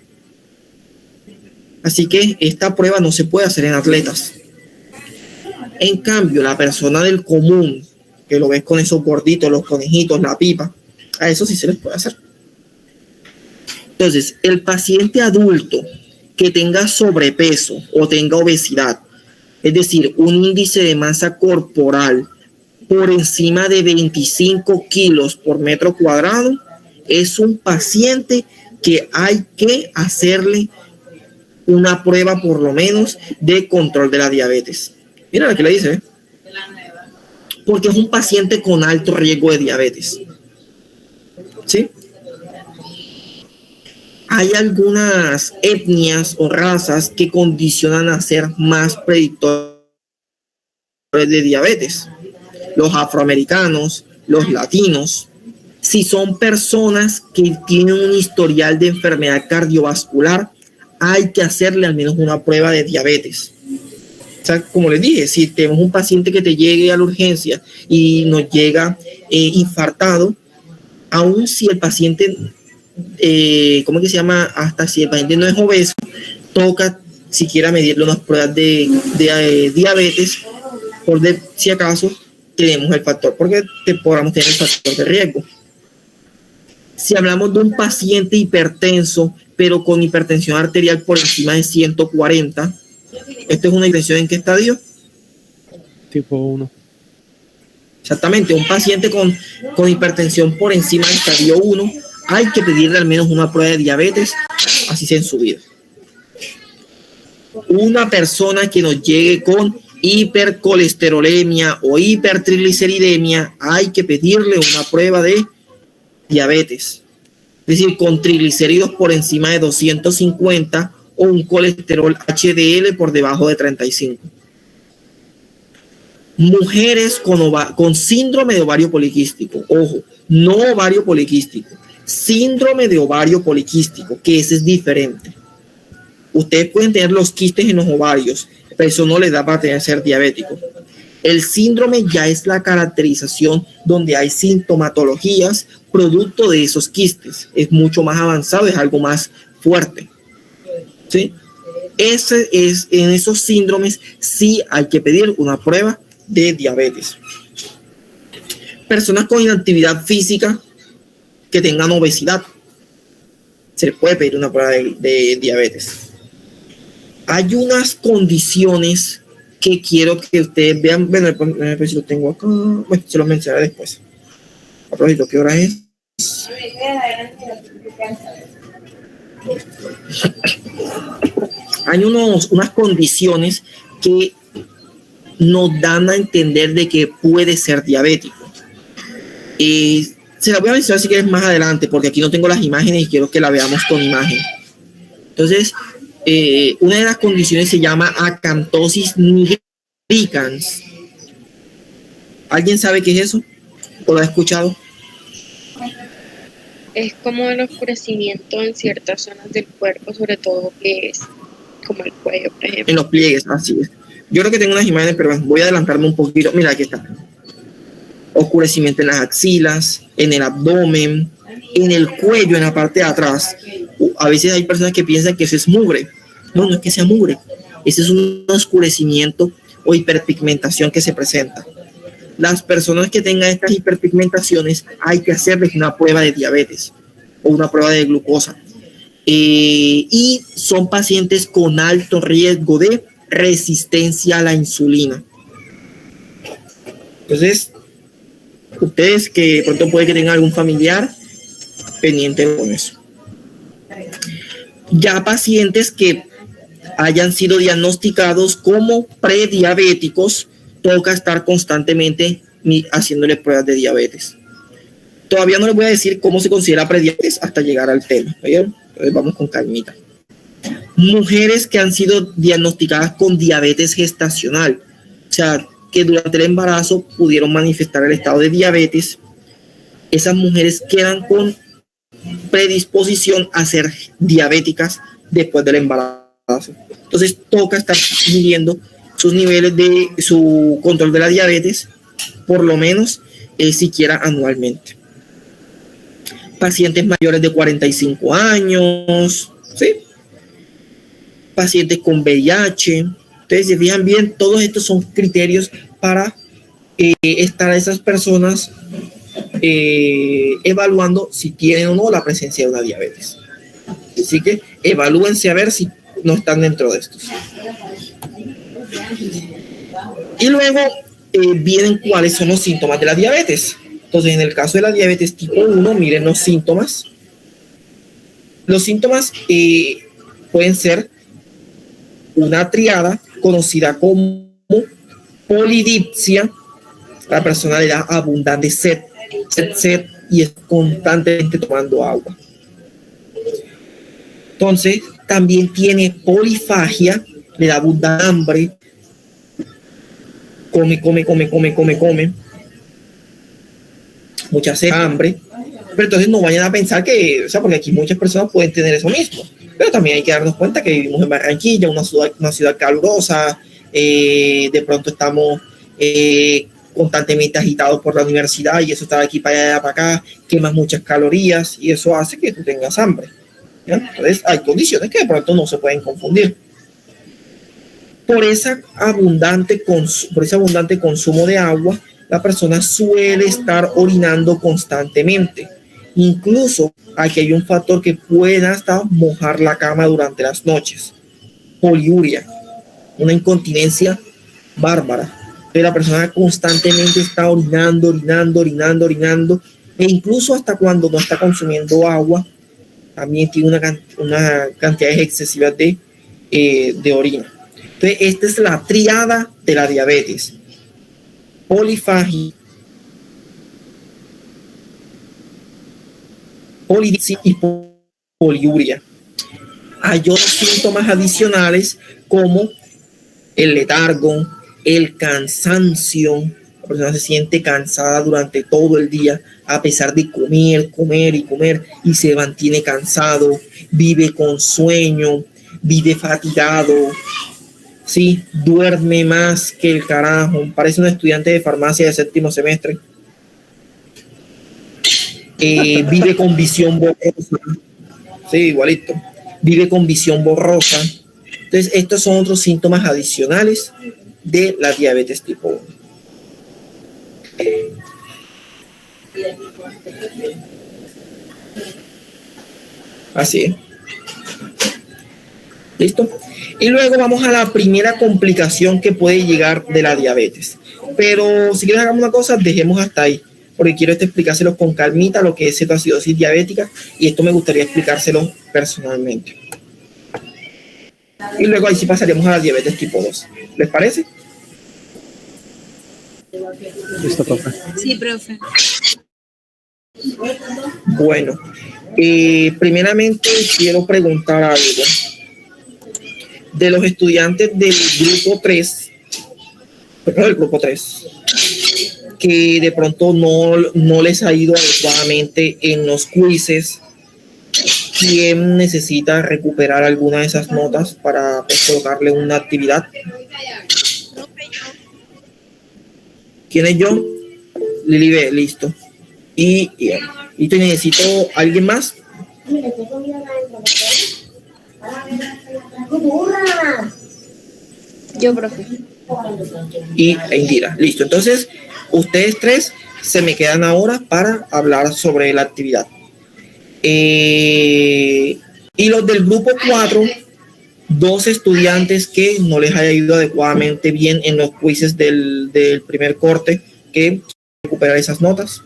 Así que esta prueba no se puede hacer en atletas. En cambio, la persona del común, que lo ves con esos gorditos, los conejitos, la pipa, a eso sí se les puede hacer. Entonces, el paciente adulto que tenga sobrepeso o tenga obesidad, es decir, un índice de masa corporal por encima de 25 kilos por metro cuadrado, es un paciente que hay que hacerle una prueba por lo menos de control de la diabetes. Mira lo que le dice, ¿eh? Porque es un paciente con alto riesgo de diabetes. ¿Sí? Hay algunas etnias o razas que condicionan a ser más predictores de diabetes. Los afroamericanos, los latinos. Si son personas que tienen un historial de enfermedad cardiovascular, hay que hacerle al menos una prueba de diabetes. O sea, como les dije, si tenemos un paciente que te llegue a la urgencia y nos llega infartado, aun si el paciente, ¿cómo que se llama? Hasta si el paciente no es obeso, toca siquiera medirle unas pruebas de diabetes, por si acaso tenemos el factor, porque podamos tener el factor de riesgo. Si hablamos de un paciente hipertenso, pero con hipertensión arterial por encima de 140, ¿esto es una hipertensión en qué estadio? Tipo 1. Exactamente, un paciente con hipertensión por encima del estadio 1, hay que pedirle al menos una prueba de diabetes, así sea en su vida. Una persona que nos llegue con hipercolesterolemia o hipertrigliceridemia, hay que pedirle una prueba de diabetes. Es decir, con triglicéridos por encima de 250 o un colesterol HDL por debajo de 35. Mujeres con síndrome de ovario poliquístico, ojo, no ovario poliquístico, síndrome de ovario poliquístico, que ese es diferente. Ustedes pueden tener los quistes en los ovarios, pero eso no les da para ser diabético. El síndrome ya es la caracterización donde hay sintomatologías producto de esos quistes. Es mucho más avanzado, es algo más fuerte. ¿Sí? En esos síndromes sí hay que pedir una prueba de diabetes. Personas con inactividad física que tengan obesidad, se les puede pedir una prueba de diabetes. Hay unas condiciones que quiero que ustedes vean. Bueno, si lo tengo acá. Bueno, se lo mencionaré después. A propósito, ¿qué hora es? Hay unas condiciones que nos dan a entender de que puede ser diabético. Se la voy a mencionar si quieres más adelante, porque aquí no tengo las imágenes y quiero que la veamos con imagen. Entonces, una de las condiciones se llama acantosis nigricans. ¿Alguien sabe qué es eso? ¿O lo ha escuchado? Es como el oscurecimiento en ciertas zonas del cuerpo, sobre todo pliegues, como el cuello, por ejemplo. En los pliegues, así es. Yo creo que tengo unas imágenes, pero voy a adelantarme un poquito. Mira, aquí está. Oscurecimiento en las axilas, en el abdomen, en el cuello, en la parte de atrás. A veces hay personas que piensan que eso es mugre. No, no es que sea mugre. Ese es un oscurecimiento o hiperpigmentación que se presenta. Las personas que tengan estas hiperpigmentaciones hay que hacerles una prueba de diabetes o una prueba de glucosa. Y son pacientes con alto riesgo de resistencia a la insulina. Entonces, ustedes que de pronto puede que tengan algún familiar pendiente con eso. Ya pacientes que hayan sido diagnosticados como prediabéticos, toca estar constantemente haciéndole pruebas de diabetes. Todavía no les voy a decir cómo se considera prediabetes hasta llegar al tema. ¿Oyeron? Entonces vamos con calmita. Mujeres que han sido diagnosticadas con diabetes gestacional, o sea, que durante el embarazo pudieron manifestar el estado de diabetes, esas mujeres quedan con predisposición a ser diabéticas después del embarazo. Entonces toca estar midiendo sus niveles de su control de la diabetes, por lo menos siquiera anualmente. Pacientes mayores de 45 años, ¿sí? Pacientes con VIH. Ustedes se fijan bien, todos estos son criterios para estar a esas personas evaluando si tienen o no la presencia de una diabetes. Así que evalúense a ver si no están dentro de estos. Y luego vienen cuáles son los síntomas de la diabetes. Entonces, en el caso de la diabetes tipo 1, miren los síntomas. Los síntomas pueden ser una triada conocida como polidipsia. La persona le da abundante sed y es constantemente tomando agua. Entonces, también tiene polifagia, le da abundante hambre, come, mucha sed, hambre. Pero entonces no vayan a pensar que, o sea, porque aquí muchas personas pueden tener eso mismo. Pero también hay que darnos cuenta que vivimos en Barranquilla, una ciudad calurosa, de pronto estamos constantemente agitados por la universidad y eso está de aquí para allá, para acá, quemas muchas calorías y eso hace que tú tengas hambre. ¿Ya? Entonces hay condiciones que de pronto no se pueden confundir. Por ese abundante consumo de agua, la persona suele estar orinando constantemente. Incluso aquí hay un factor que puede hasta mojar la cama durante las noches. Poliuria, una incontinencia bárbara. Entonces la persona constantemente está orinando, e incluso hasta cuando no está consumiendo agua, también tiene una cantidad excesiva de orina. Entonces, esta es la triada de la diabetes: polifagia, polidipsia y poliuria. hay otros síntomas adicionales como el letargo, el cansancio. La persona se siente cansada durante todo el día a pesar de comer y se mantiene cansado, vive con sueño, vive fatigado, sí, duerme más que el carajo, parece un estudiante de farmacia de 7º semestre. Vive con visión borrosa, sí, igualito, vive con visión borrosa. Entonces, estos son otros síntomas adicionales de la diabetes tipo 1. Así es. ¿Listo? Y luego vamos a la primera complicación que puede llegar de la diabetes. Pero si quieres hagamos una cosa, dejemos hasta ahí, porque quiero explicárselos con calmita lo que es cetoacidosis diabética, y esto me gustaría explicárselo personalmente. Y luego ahí sí pasaríamos a la diabetes tipo 2. ¿Les parece? Listo, profe. Sí, profe. Bueno, primeramente quiero preguntar algo. De los estudiantes del grupo 3, que de pronto no les ha ido adecuadamente en los quizzes, ¿quién necesita recuperar alguna de esas notas para colocarle una actividad? ¿Quién es yo? Lili B, listo. Y te necesito alguien más. Yo, profe. Y Indira, listo. Entonces, ustedes tres se me quedan ahora para hablar sobre la actividad. Y los del grupo 4, 2 estudiantes que no les haya ido adecuadamente bien en los quizzes del primer corte, que recuperar esas notas.